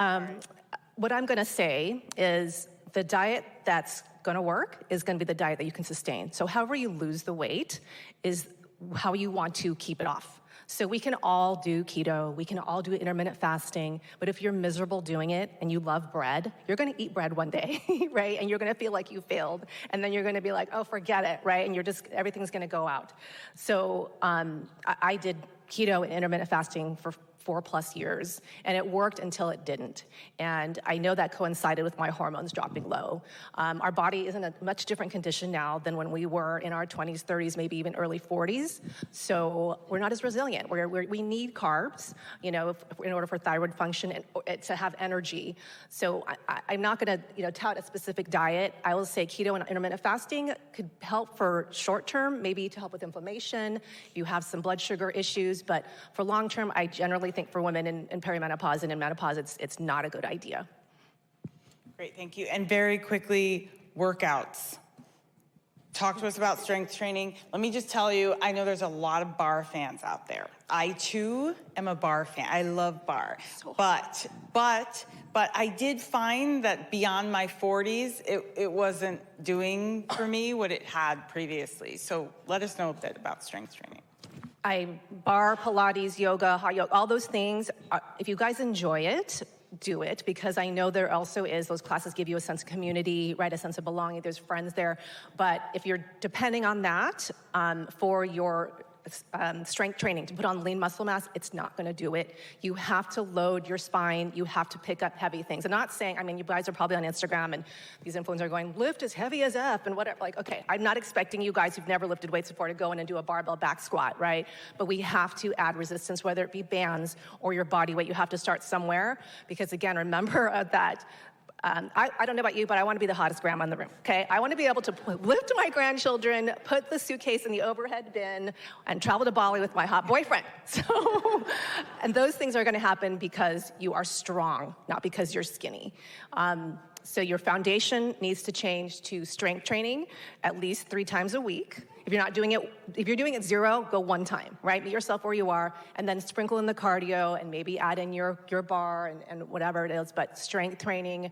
What I'm going to say is the diet that's going to work is going to be the diet that you can sustain. So however you lose the weight is how you want to keep it off. So we can all do keto, we can all do intermittent fasting, but if you're miserable doing it and you love bread, you're gonna eat bread one day, right? And you're gonna feel like you failed. And then you're gonna be like, oh, forget it, right? And everything's gonna go out. So I did keto and intermittent fasting for 4+ years, and it worked until it didn't. And I know that coincided with my hormones dropping low. Our body is in a much different condition now than when we were in our 20s, 30s, maybe even early 40s. So we're not as resilient. We need carbs, you know, in order for thyroid function and to have energy. So I'm not gonna, tout a specific diet. I will say keto and intermittent fasting could help for short term, maybe to help with inflammation, if you have some blood sugar issues, but for long term, I generally think for women in perimenopause and in menopause, it's not a good idea. Great, thank you. And very quickly, workouts. Talk to us about strength training. Let me just tell you, I know there's a lot of bar fans out there. I too am a bar fan. I love bar. But I did find that beyond my 40s, it wasn't doing for me what it had previously. So let us know a bit about strength training. Bar, Pilates, yoga, hot yoga, all those things, if you guys enjoy it, do it, because I know there also is, those classes give you a sense of community, right, a sense of belonging, there's friends there. But if you're depending on that for your strength training, to put on lean muscle mass, it's not gonna do it. You have to load your spine, you have to pick up heavy things. I'm not saying, you guys are probably on Instagram and these influencers are going, lift as heavy as F and whatever, okay, I'm not expecting you guys who've never lifted weights before to go in and do a barbell back squat, right? But we have to add resistance, whether it be bands or your body weight. You have to start somewhere, because again, remember that I don't know about you, but I want to be the hottest grandma in the room, okay? I want to be able to lift my grandchildren, put the suitcase in the overhead bin, and travel to Bali with my hot boyfriend. So, and those things are going to happen because you are strong, not because you're skinny. So your foundation needs to change to strength training at least 3 times a week. If you're not doing it, if you're doing it 0, go 1 time, right? Meet yourself where you are, and then sprinkle in the cardio and maybe add in your bar and whatever it is. But strength training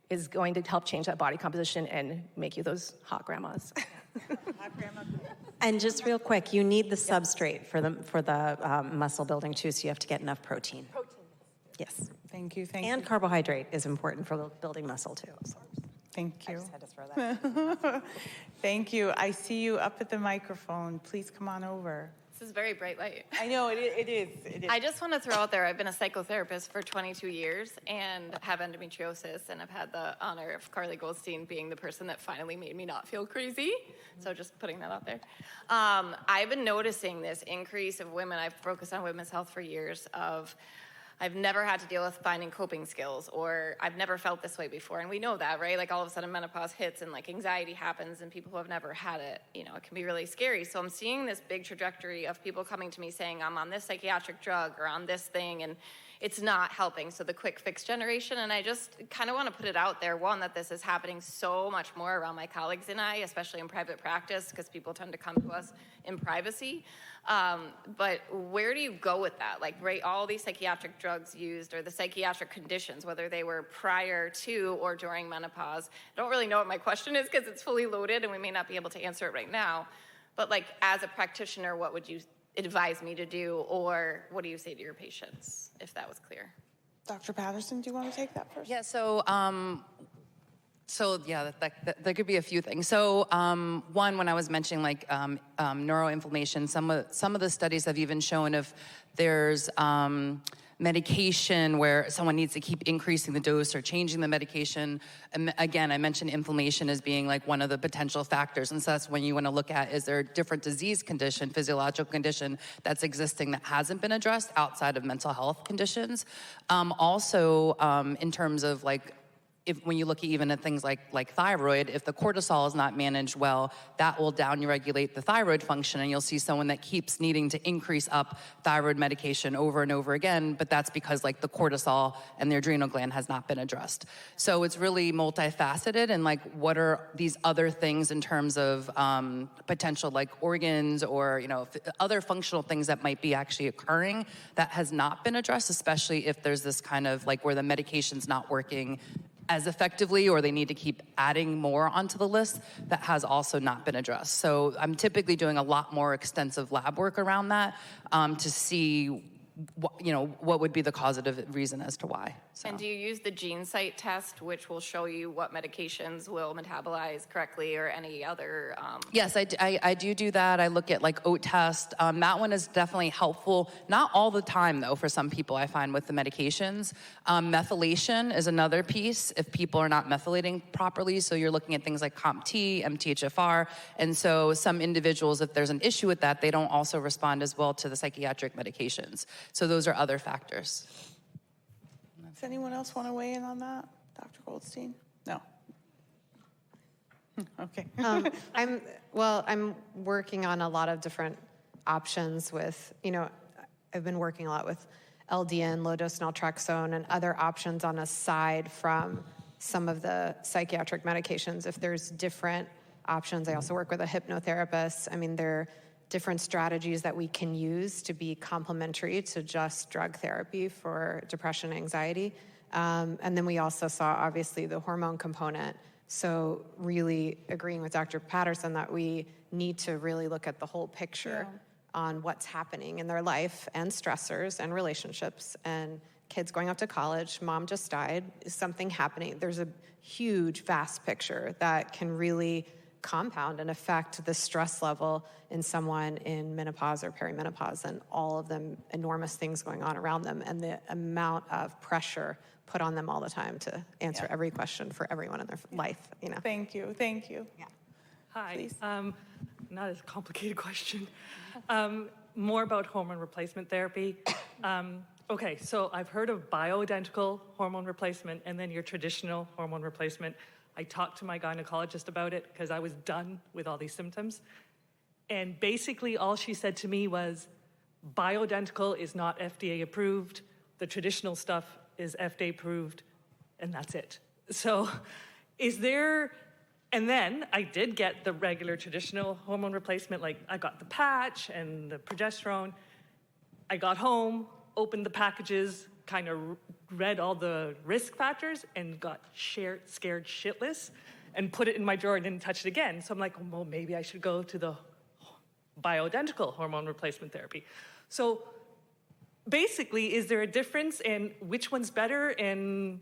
is going to help change that body composition and make you those hot grandmas. Hot grandma. And just real quick, you need the substrate for the muscle building too, so you have to get enough protein. Yes. Thank you, thank And you. carbohydrate is important for building muscle too. Thank you. I just had to throw that. Thank you. I see you up at the microphone. Please come on over. This is very bright light. I know, it is. I just want to throw out there, I've been a psychotherapist for 22 years and have endometriosis, and I've had the honor of Karli Goldstein being the person that finally made me not feel crazy. So just putting that out there. I've been noticing this increase of women. I've focused on women's health for years of I've never had to deal with finding coping skills, or I've never felt this way before. And we know that, right? Like all of a sudden menopause hits and like anxiety happens, and people who have never had it, it can be really scary. So I'm seeing this big trajectory of people coming to me saying, I'm on this psychiatric drug or on this thing, and it's not helping. So the quick fix generation, and I just kind of want to put it out there, one, that this is happening so much more around my colleagues and I, especially in private practice, because people tend to come to us in privacy. But where do you go with that? Like, right, all these psychiatric drugs used, or the psychiatric conditions, whether they were prior to or during menopause. I don't really know what my question is because it's fully loaded and we may not be able to answer it right now. But like, as a practitioner, what would you advise me to do, or what do you say to your patients, if that was clear? Dr. Patterson, do you want to take that first? Yeah, there could be a few things. So one, when I was mentioning like neuroinflammation, some of the studies have even shown if there's medication where someone needs to keep increasing the dose or changing the medication. And again, I mentioned inflammation as being like one of the potential factors. And so that's when you want to look at, is there a different disease condition, physiological condition that's existing that hasn't been addressed outside of mental health conditions? Also, in terms of like, when you look at even at things like thyroid, if the cortisol is not managed well, that will downregulate the thyroid function, and you'll see someone that keeps needing to increase up thyroid medication over and over again, but that's because like the cortisol and the adrenal gland has not been addressed. So it's really multifaceted, and like what are these other things in terms of potential like organs or other functional things that might be actually occurring that has not been addressed, especially if there's this kind of like where the medication's not working as effectively, or they need to keep adding more onto the list, that has also not been addressed. So I'm typically doing a lot more extensive lab work around that to see what would be the causative reason as to why. So. And do you use the GeneSight test, which will show you what medications will metabolize correctly, or any other? Yes, I do that. I look at like OAT test. That one is definitely helpful. Not all the time though, for some people I find with the medications. Methylation is another piece if people are not methylating properly. So you're looking at things like COMT, MTHFR. And so some individuals, if there's an issue with that, they don't also respond as well to the psychiatric medications. So those are other factors. Does anyone else want to weigh in on that? Dr. Goldstein? No. Okay. I'm working on a lot of different options with, I've been working a lot with LDN, low-dose naltrexone, and other options on a side from some of the psychiatric medications. If there's different options, I also work with a hypnotherapist. I mean, there are different strategies that we can use to be complementary to just drug therapy for depression and anxiety. And then we also saw, obviously, the hormone component. So really agreeing with Dr. Patterson that we need to really look at the whole picture on what's happening in their life and stressors and relationships and kids going off to college, mom just died, is something happening? There's a huge, vast picture that can really compound and affect the stress level in someone in menopause or perimenopause, and all of them enormous things going on around them, and the amount of pressure put on them all the time to answer every question for everyone in their life. Thank you. Yeah. Hi. Please. Not as complicated question. More about hormone replacement therapy. Okay, so I've heard of bioidentical hormone replacement and then your traditional hormone replacement. I talked to my gynecologist about it because I was done with all these symptoms. And basically all she said to me was, bioidentical is not FDA approved. The traditional stuff is FDA approved, and that's it. So and then I did get the regular traditional hormone replacement, like I got the patch and the progesterone. I got home, opened the packages, kind of read all the risk factors and got scared shitless and put it in my drawer and didn't touch it again. So I'm like, well, maybe I should go to the bioidentical hormone replacement therapy. So basically, is there a difference in which one's better, and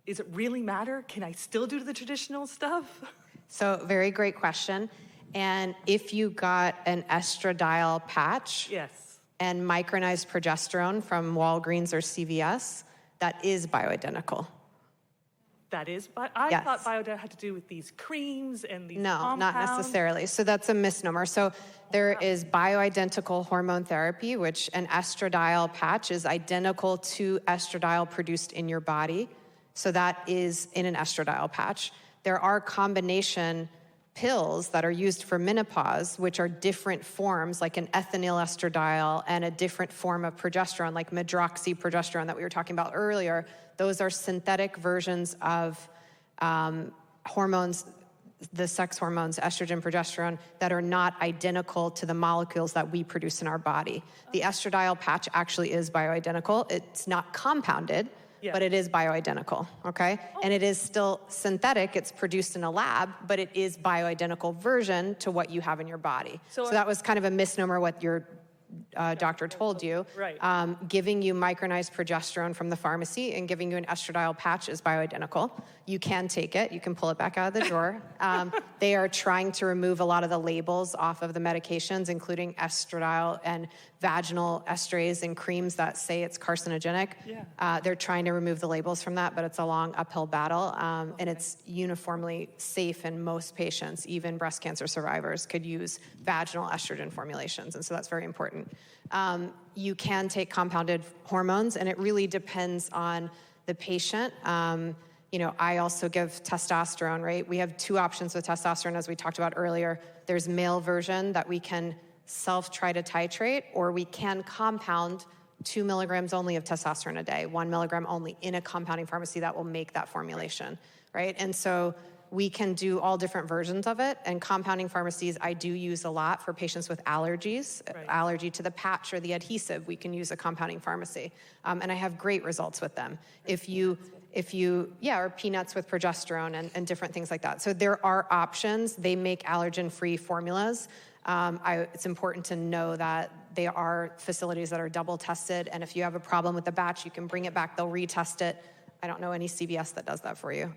does it really matter? Can I still do the traditional stuff? So very great question. And if you got an estradiol patch, Yes. and micronized progesterone from Walgreens or CVS, that is bioidentical. That is, I Yes. thought bioidentical had to do with these creams and these No, compounds. not necessarily. So that's a misnomer. So there is bioidentical hormone therapy, which an estradiol patch is identical to estradiol produced in your body. So that is in an estradiol patch. There are combination pills that are used for menopause, which are different forms, like an ethinyl estradiol and a different form of progesterone, like medroxyprogesterone that we were talking about earlier. Those are synthetic versions of hormones, the sex hormones, estrogen, progesterone, that are not identical to the molecules that we produce in our body. The estradiol patch actually is bioidentical. It's not compounded, but it is bioidentical, okay? And it is still synthetic. It's produced in a lab, but it is bioidentical version to what you have in your body. So that was kind of a misnomer what your doctor told you. Right. Giving you micronized progesterone from the pharmacy and giving you an estradiol patch is bioidentical. You can take it. You can pull it back out of the drawer. They are trying to remove a lot of the labels off of the medications, including estradiol and vaginal estrase and creams that say it's carcinogenic. They're trying to remove the labels from that, but it's a long uphill battle. And it's uniformly safe in most patients. Even breast cancer survivors could use vaginal estrogen formulations. And so that's very important. You can take compounded hormones, and it really depends on the patient. I also give testosterone, right? We have two options with testosterone, as we talked about earlier. There's male version that we can try to titrate, or we can compound 2 milligrams only of testosterone a day, 1 milligram only in a compounding pharmacy that will make that formulation, right? And so we can do all different versions of it, and compounding pharmacies I do use a lot for patients with allergies, allergy to the patch or the adhesive. We can use a compounding pharmacy, and I have great results with them. If you or peanuts with progesterone and different things like that. So there are options. They make allergen-free formulas. It's important to know that they are facilities that are double tested, and if you have a problem with the batch, you can bring it back, they'll retest it. I don't know any CVS that does that for you,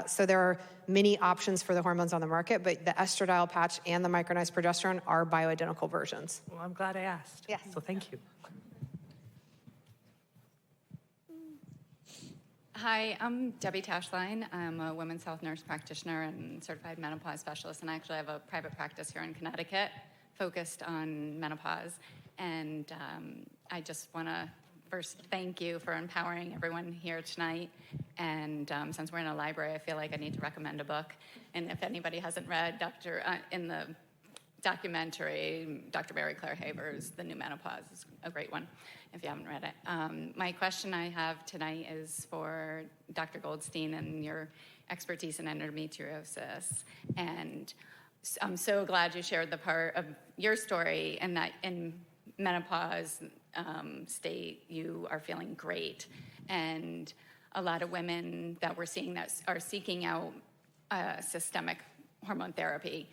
So there are many options for the hormones on the market, but the estradiol patch and the micronized progesterone are bioidentical versions. Well, I'm glad I asked. Yes. So thank you. Hi, I'm Debbie Tashline. I'm a women's health nurse practitioner and certified menopause specialist, and I actually have a private practice here in Connecticut focused on menopause. And I just want to first thank you for empowering everyone here tonight. And since we're in a library, I feel like I need to recommend a book. And if anybody hasn't read in the documentary, Dr. Mary Claire Haber's The New Menopause is a great one if you haven't read it. My question I have tonight is for Dr. Goldstein and your expertise in endometriosis. And I'm so glad you shared the part of your story and that in menopause state you are feeling great. And a lot of women that we're seeing that are seeking out systemic hormone therapy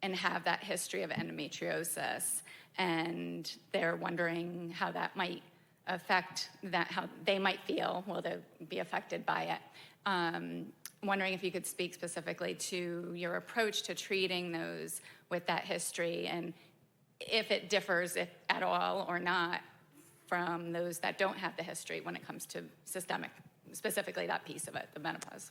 and have that history of endometriosis, and they're wondering how that might affect how they might feel, will they be affected by it. Wondering if you could speak specifically to your approach to treating those with that history, and if it differs at all or not from those that don't have the history when it comes to systemic, specifically that piece of it, the menopause,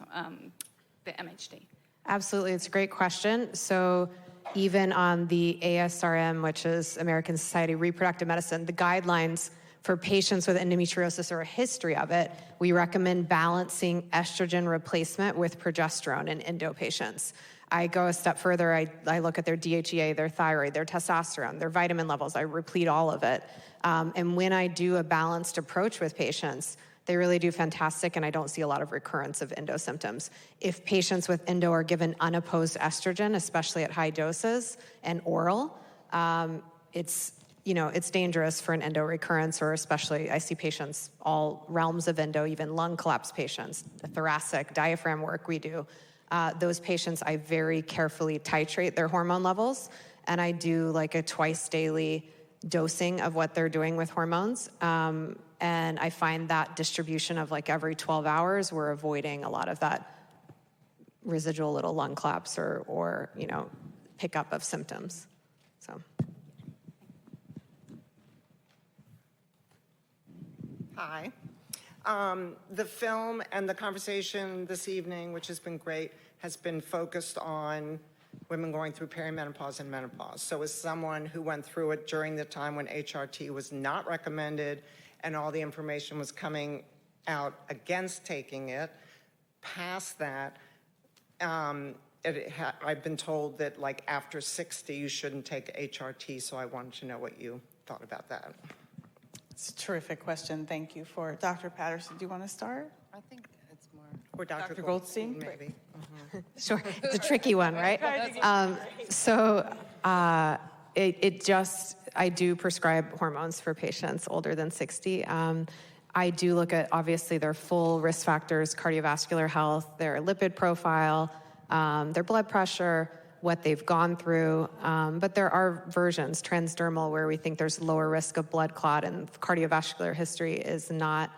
the MHT. Absolutely, it's a great question. So even on the ASRM, which is American Society of Reproductive Medicine, the guidelines for patients with endometriosis or a history of it, we recommend balancing estrogen replacement with progesterone in endo patients. I go a step further, I look at their DHEA, their thyroid, their testosterone, their vitamin levels, I replete all of it. And when I do a balanced approach with patients, they really do fantastic, and I don't see a lot of recurrence of endo symptoms. If patients with endo are given unopposed estrogen, especially at high doses and oral, it's dangerous for an endo recurrence, or especially I see patients, all realms of endo, even lung collapse patients, the thoracic, diaphragm work we do. Those patients, I very carefully titrate their hormone levels, and I do like a twice daily dosing of what they're doing with hormones. And I find that distribution of like every 12 hours, we're avoiding a lot of that residual little lung collapse or pickup of symptoms. So. Hi. The film and the conversation this evening, which has been great, has been focused on women going through perimenopause and menopause. So as someone who went through it during the time when HRT was not recommended and all the information was coming out against taking it, past that, I've been told that like after 60 you shouldn't take HRT, so I wanted to know what you thought about that. It's a terrific question. Thank you for it. Dr. Patterson, do you want to start? I think it's more. Or Dr. Goldstein? Maybe. Sure, it's a tricky one, right? I do prescribe hormones for patients older than 60. I do look at, obviously, their full risk factors, cardiovascular health, their lipid profile, their blood pressure, what they've gone through. But there are versions, transdermal, where we think there's lower risk of blood clot, and cardiovascular history is not,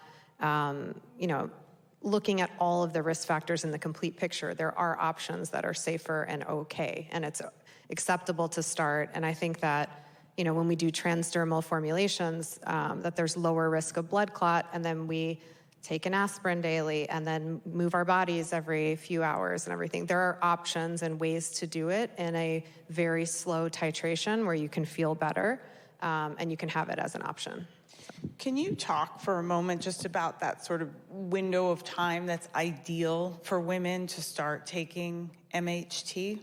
looking at all of the risk factors in the complete picture. There are options that are safer and okay, and it's acceptable to start. And I think that, when we do transdermal formulations, that there's lower risk of blood clot, and then we take an aspirin daily and then move our bodies every few hours and everything. There are options and ways to do it in a very slow titration where you can feel better, and you can have it as an option. Can you talk for a moment just about that sort of window of time that's ideal for women to start taking MHT?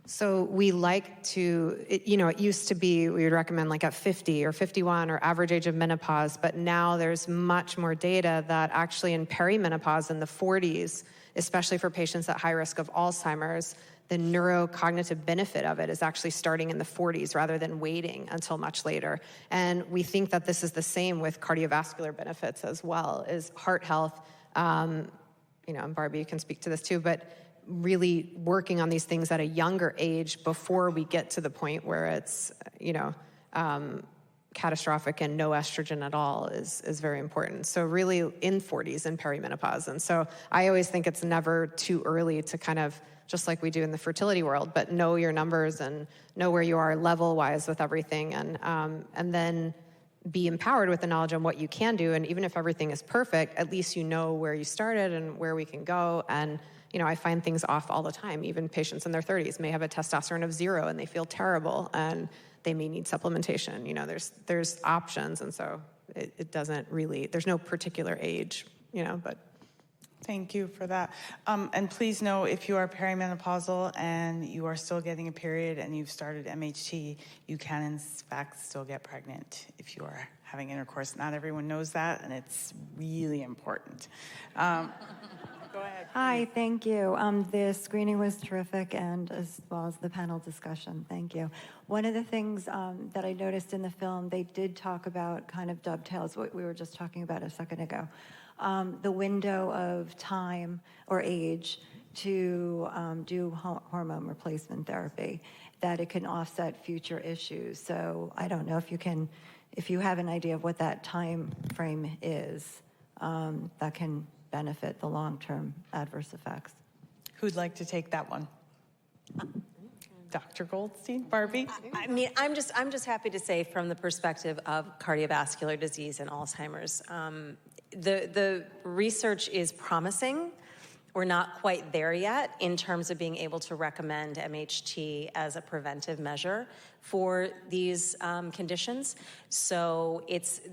So we like to, it used to be we would recommend like at 50 or 51 or average age of menopause, but now there's much more data that actually in perimenopause in the 40s, especially for patients at high risk of Alzheimer's, the neurocognitive benefit of it is actually starting in the 40s rather than waiting until much later. And we think that this is the same with cardiovascular benefits as well, is heart health. and Barbie, you can speak to this too, but really working on these things at a younger age before we get to the point where it's, catastrophic and no estrogen at all is very important. So really in 40s and perimenopause. And so I always think it's never too early to kind of, just like we do in the fertility world, but know your numbers and know where you are level-wise with everything, and then be empowered with the knowledge on what you can do. And even if everything is perfect, at least you know where you started and where we can go. And I find things off all the time. Even patients in their 30s may have a testosterone of 0 and they feel terrible and they may need supplementation. There's options, and so it doesn't really, there's no particular age, but. Thank you for that. And please know, if you are perimenopausal and you are still getting a period and you've started MHT, you can in fact still get pregnant if you are having intercourse. Not everyone knows that, and it's really important. Go ahead. Hi, thank you. The screening was terrific, and as well as the panel discussion. Thank you. One of the things that I noticed in the film, they did talk about, kind of dovetails what we were just talking about a second ago, the window of time or age to do hormone replacement therapy, that it can offset future issues. So I don't know if you have an idea of what that time frame is, that can benefit the long-term adverse effects. Who'd like to take that one? Dr. Goldstein, Barbie? I mean, I'm just happy to say, from the perspective of cardiovascular disease and Alzheimer's, the research is promising. We're not quite there yet in terms of being able to recommend MHT as a preventive measure for these conditions. So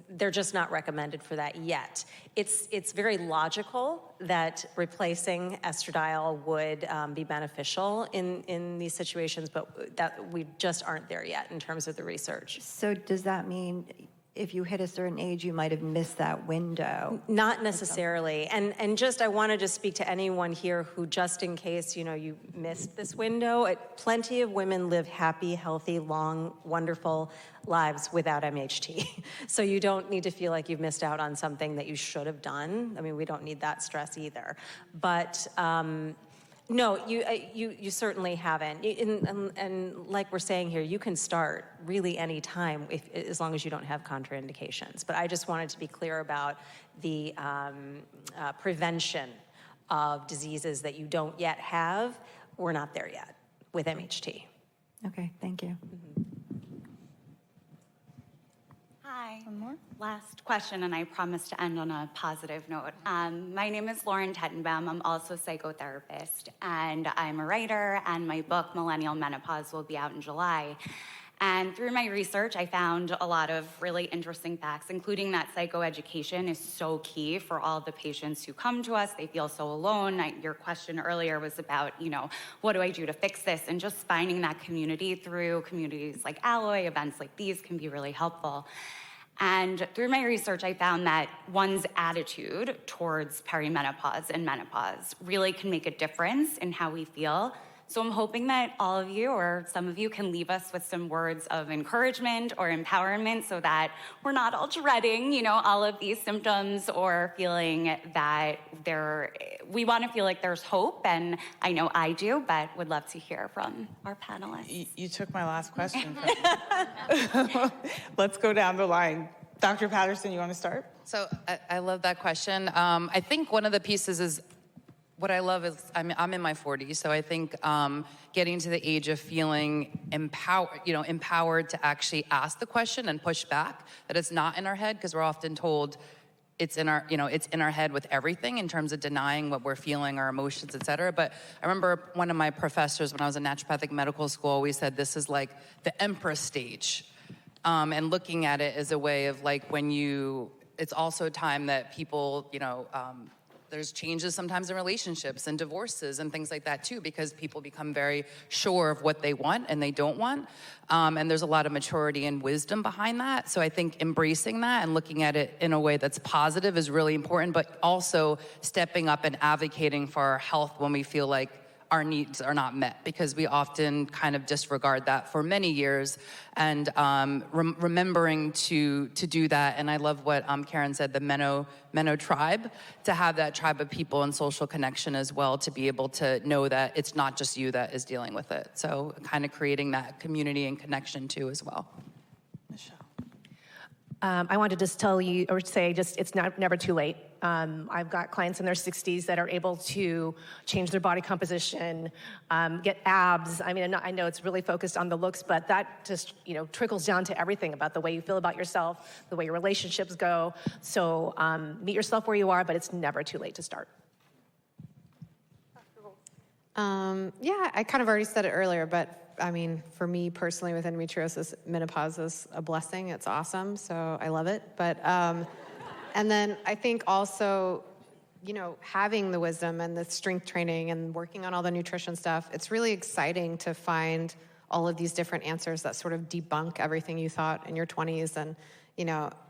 they're just not recommended for that yet. It's very logical that replacing estradiol would be beneficial in these situations, but that we just aren't there yet in terms of the research. So does that mean if you hit a certain age, you might have missed that window? Not necessarily. And just, I wanted to speak to anyone here who, just in case, you missed this window, plenty of women live happy, healthy, long, wonderful lives without MHT. So you don't need to feel like you've missed out on something that you should have done. I mean, we don't need that stress either. But no, you certainly haven't. And like we're saying here, you can start really any time as long as you don't have contraindications. But I just wanted to be clear about the prevention of diseases that you don't yet have. We're not there yet with MHT. Okay, thank you. Hi. One more. Last question, and I promise to end on a positive note. My name is Lauren Tettenbaum. I'm also a psychotherapist, and I'm a writer, and my book, Millennial Menopause, will be out in July. And through my research, I found a lot of really interesting facts, including that psychoeducation is so key for all the patients who come to us. They feel so alone. Your question earlier was about, what do I do to fix this? And just finding that community through communities like Alloy, events like these can be really helpful. And through my research, I found that one's attitude towards perimenopause and menopause really can make a difference in how we feel. So I'm hoping that all of you, or some of you, can leave us with some words of encouragement or empowerment, so that we're not all dreading, all of these symptoms, or feeling that we want to feel like there's hope. And I know I do, but would love to hear from our panelists. You took my last question. Let's go down the line. Dr. Patterson, you want to start? So I love that question. I think one of the pieces is, what I love is, I'm in my 40s, so I think getting to the age of feeling empowered to actually ask the question and push back, that it's not in our head, because we're often told it's in our head with everything in terms of denying what we're feeling, our emotions, et cetera. But I remember one of my professors when I was in naturopathic medical school always said this is like the Empress stage, and looking at it as a way of it's also a time that people, there's changes sometimes in relationships and divorces and things like that too, because people become very sure of what they want and they don't want. And there's a lot of maturity and wisdom behind that. So I think embracing that and looking at it in a way that's positive is really important, but also stepping up and advocating for our health when we feel like our needs are not met, because we often kind of disregard that for many years, and remembering to do that. And I love what Karen said, the Meno tribe, to have that tribe of people and social connection as well, to be able to know that it's not just you that is dealing with it. So kind of creating that community and connection too as well. Michele. I wanted to just tell you, or say, just it's never too late. I've got clients in their 60s that are able to change their body composition, get abs. I mean, I know it's really focused on the looks, but that just, trickles down to everything about the way you feel about yourself, the way your relationships go. So meet yourself where you are, but it's never too late to start. Yeah, I kind of already said it earlier, but I mean, for me personally with endometriosis, menopause is a blessing. It's awesome, so I love it. But, and then I think also, having the wisdom and the strength training and working on all the nutrition stuff, it's really exciting to find all of these different answers that sort of debunk everything you thought in your 20s. And,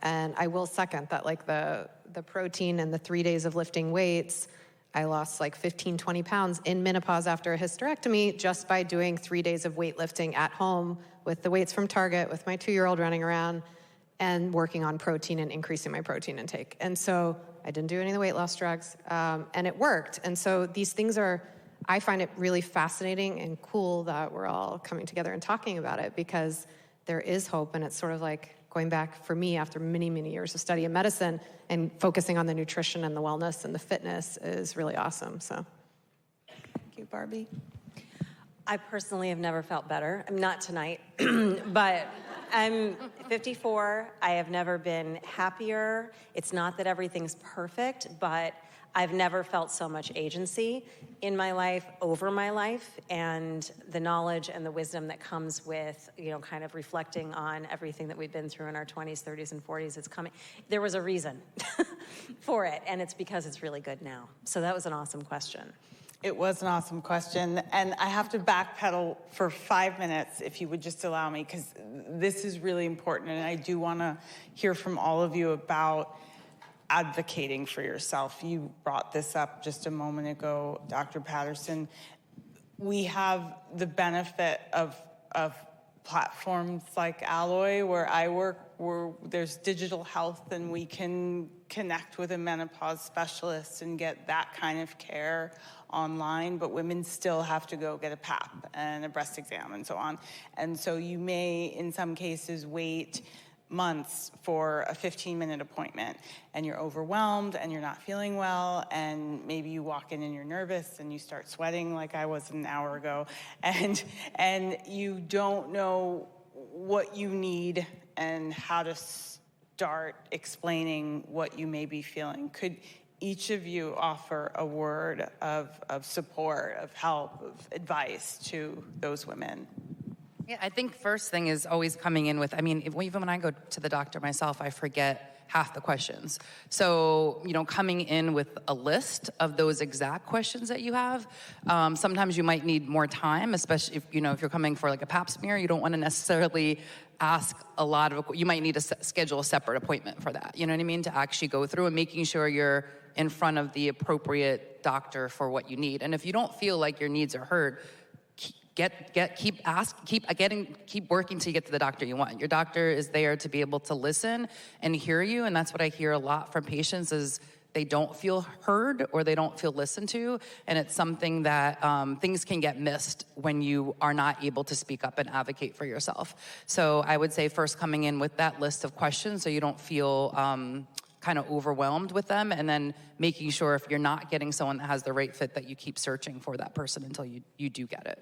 and I will second that, like the protein and the 3 days of lifting weights, I lost like 15, 20 pounds in menopause after a hysterectomy just by doing 3 days of weightlifting at home with the weights from Target, with my 2-year-old running around and working on protein and increasing my protein intake. And so I didn't do any of the weight loss drugs, and it worked. And so these things I find it really fascinating and cool that we're all coming together and talking about it, because there is hope. And it's sort of like going back for me after many, many years of study in medicine and focusing on the nutrition and the wellness and the fitness is really awesome. So, thank you, Barbie. I personally have never felt better. I'm not tonight, but I'm 54. I have never been happier. It's not that everything's perfect, but I've never felt so much agency in my life, over my life, and the knowledge and the wisdom that comes with, kind of reflecting on everything that we've been through in our 20s, 30s, and 40s. It's coming. There was a reason for it, and it's because it's really good now. So that was an awesome question. It was an awesome question, and I have to backpedal for 5 minutes, if you would just allow me, because this is really important, and I do want to hear from all of you about advocating for yourself. You brought this up just a moment ago, Dr. Patterson. We have the benefit of platforms like Alloy, where I work, where there's digital health, and we can connect with a menopause specialist and get that kind of care online, but women still have to go get a PAP and a breast exam and so on. And so you may, in some cases, wait months for a 15-minute appointment, and you're overwhelmed and you're not feeling well, and maybe you walk in and you're nervous and you start sweating like I was an hour ago, and you don't know what you need and how to start explaining what you may be feeling. Could each of you offer a word of support, of help, of advice to those women? Yeah, I think first thing is always coming in with, even when I go to the doctor myself, I forget half the questions. So, coming in with a list of those exact questions that you have. Sometimes you might need more time, especially if you're coming for like a pap smear. You don't want to necessarily ask a lot of, you might need to schedule a separate appointment for that. You know what I mean? To actually go through and making sure you're in front of the appropriate doctor for what you need. And if you don't feel like your needs are heard, keep working till you get to the doctor you want. Your doctor is there to be able to listen and hear you, and that's what I hear a lot from patients is they don't feel heard or they don't feel listened to, and it's something that things can get missed when you are not able to speak up and advocate for yourself. So I would say first coming in with that list of questions so you don't feel kind of overwhelmed with them, and then making sure if you're not getting someone that has the right fit that you keep searching for that person until you do get it.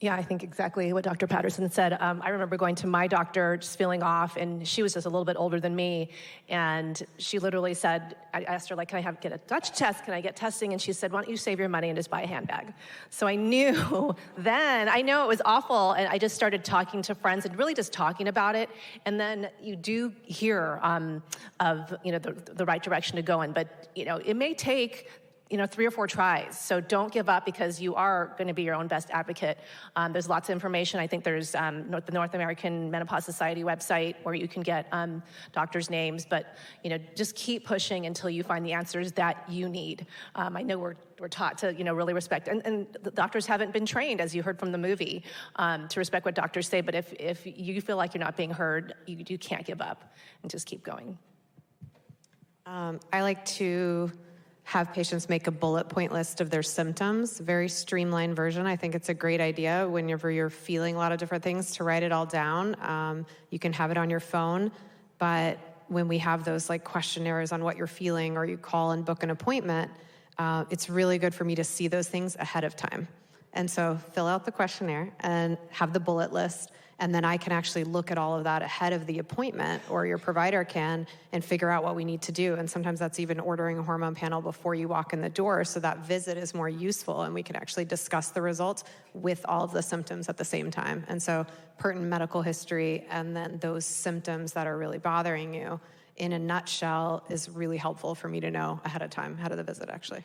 Yeah, I think exactly what Dr. Patterson said. I remember going to my doctor just feeling off, and she was just a little bit older than me, and she literally said, I asked her, like, can I get a Dutch test? Can I get testing? And she said, why don't you save your money and just buy a handbag? So I knew then, I know it was awful, and I just started talking to friends and really just talking about it, and then you do hear of the right direction to go in, but it may take 3 or 4 tries. So don't give up because you are going to be your own best advocate. There's lots of information. I think there's the North American Menopause Society website where you can get doctors' names, but just keep pushing until you find the answers that you need. I know we're taught to really respect, and the doctors haven't been trained, as you heard from the movie, to respect what doctors say, but if you feel like you're not being heard, you can't give up and just keep going. I like to have patients make a bullet point list of their symptoms, very streamlined version. I think it's a great idea whenever you're feeling a lot of different things to write it all down. You can have it on your phone, but when we have those like questionnaires on what you're feeling, or you call and book an appointment, it's really good for me to see those things ahead of time. And so fill out the questionnaire and have the bullet list, and then I can actually look at all of that ahead of the appointment, or your provider can, and figure out what we need to do. And sometimes that's even ordering a hormone panel before you walk in the door, so that visit is more useful and we can actually discuss the results with all of the symptoms at the same time. And so pertinent medical history and then those symptoms that are really bothering you in a nutshell is really helpful for me to know ahead of time, ahead of the visit actually.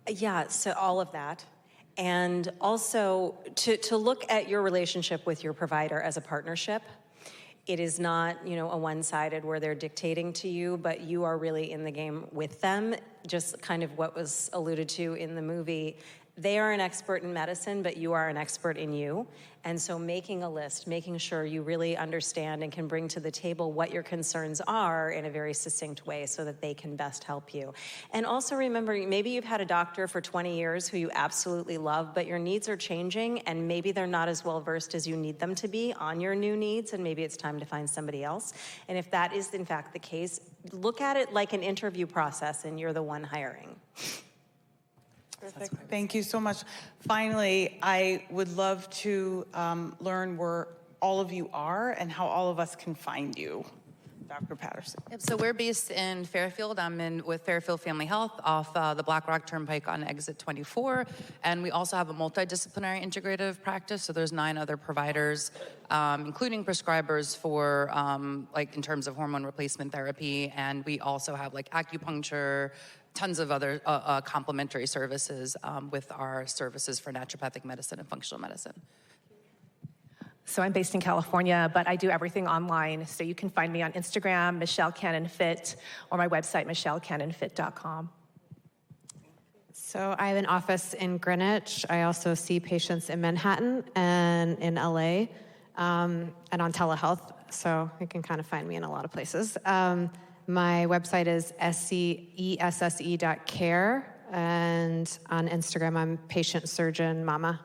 Yeah, so all of that. And also to look at your relationship with your provider as a partnership. It is not, a one-sided where they're dictating to you, but you are really in the game with them. Just kind of what was alluded to in the movie. They are an expert in medicine, but you are an expert in you. And so making a list, making sure you really understand and can bring to the table what your concerns are in a very succinct way so that they can best help you. And also remember, maybe you've had a doctor for 20 years who you absolutely love, but your needs are changing and maybe they're not as well versed as you need them to be on your new needs, and maybe it's time to find somebody else. And if that is in fact the case, look at it like an interview process and you're the one hiring. Perfect. Thank you so much. Finally, I would love to learn where all of you are and how all of us can find you. Dr. Patterson. Yep, so we're based in Fairfield. I'm with Fairfield Family Health off the Black Rock Turnpike on exit 24. And we also have a multidisciplinary integrative practice. So there's 9 other providers, including prescribers for in terms of hormone replacement therapy. And we also have acupuncture, tons of other complementary services with our services for naturopathic medicine and functional medicine. So I'm based in California, but I do everything online. So you can find me on Instagram, Michele Canon Fit, or my website, michellecanonfit.com. So I have an office in Greenwich. I also see patients in Manhattan and in LA, and on telehealth. So you can kind of find me in a lot of places. My website is ESSE.care, and on Instagram, I'm Patient Surgeon Mama.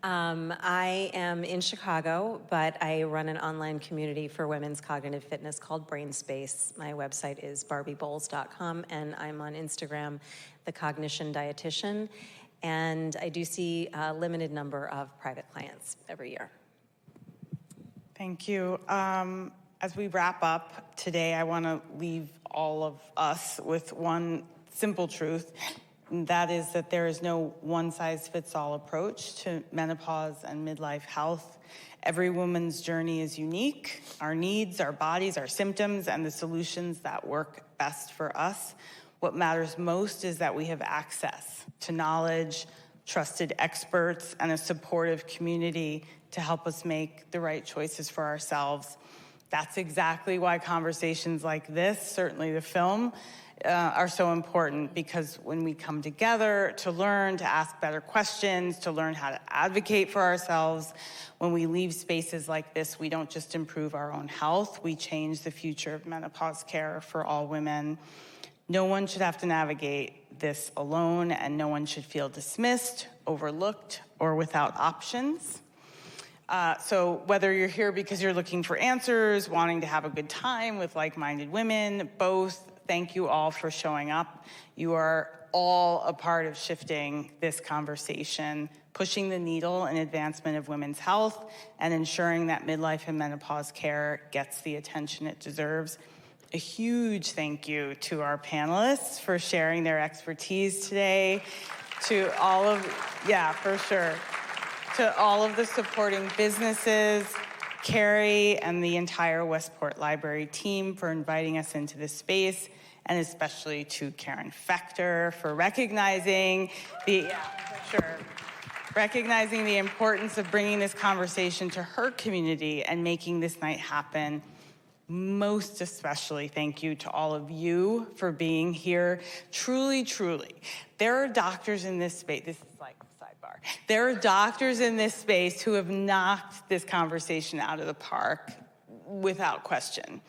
I am in Chicago, but I run an online community for women's cognitive fitness called Brain Space. My website is barbieboules.com, and I'm on Instagram, The Cognition Dietitian, and I do see a limited number of private clients every year. Thank you. As we wrap up today, I want to leave all of us with one simple truth. And that is that there is no one-size-fits-all approach to menopause and midlife health. Every woman's journey is unique. Our needs, our bodies, our symptoms, and the solutions that work best for us. What matters most is that we have access to knowledge, trusted experts, and a supportive community to help us make the right choices for ourselves. That's exactly why conversations like this, certainly the film, are so important, because when we come together to learn, to ask better questions, to learn how to advocate for ourselves, when we leave spaces like this, we don't just improve our own health, we change the future of menopause care for all women. No one should have to navigate this alone, and no one should feel dismissed, overlooked, or without options. So whether you're here because you're looking for answers, wanting to have a good time with like-minded women, both, thank you all for showing up. You are all a part of shifting this conversation, pushing the needle in advancement of women's health, and ensuring that midlife and menopause care gets the attention it deserves. A huge thank you to our panelists for sharing their expertise today, to all of, yeah, for sure, to all of the supporting businesses, Carrie and the entire Westport Library team for inviting us into this space, and especially to Karen Fechter for recognizing the importance of bringing this conversation to her community and making this night happen. Most especially, thank you to all of you for being here. Truly, truly, there are doctors in this space. This is like a sidebar. There are doctors in this space who have knocked this conversation out of the park without question.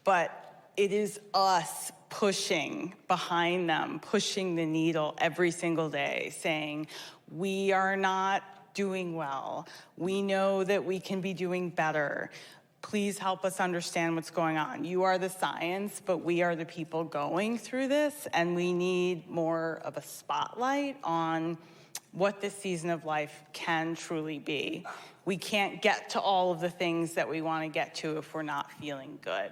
But it is us pushing behind them, pushing the needle every single day, saying, we are not doing well. We know that we can be doing better. Please help us understand what's going on. You are the science, but we are the people going through this, and we need more of a spotlight on what this season of life can truly be. We can't get to all of the things that we want to get to if we're not feeling good.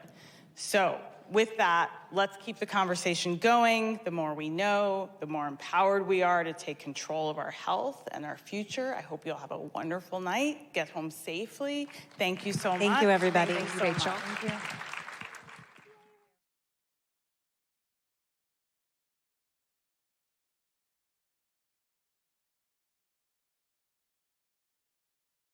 So with that, let's keep the conversation going. The more we know, the more empowered we are to take control of our health and our future. I hope you'll have a wonderful night. Get home safely. Thank you so much. Thank you, everybody. Thank you, Rachel. Thank you.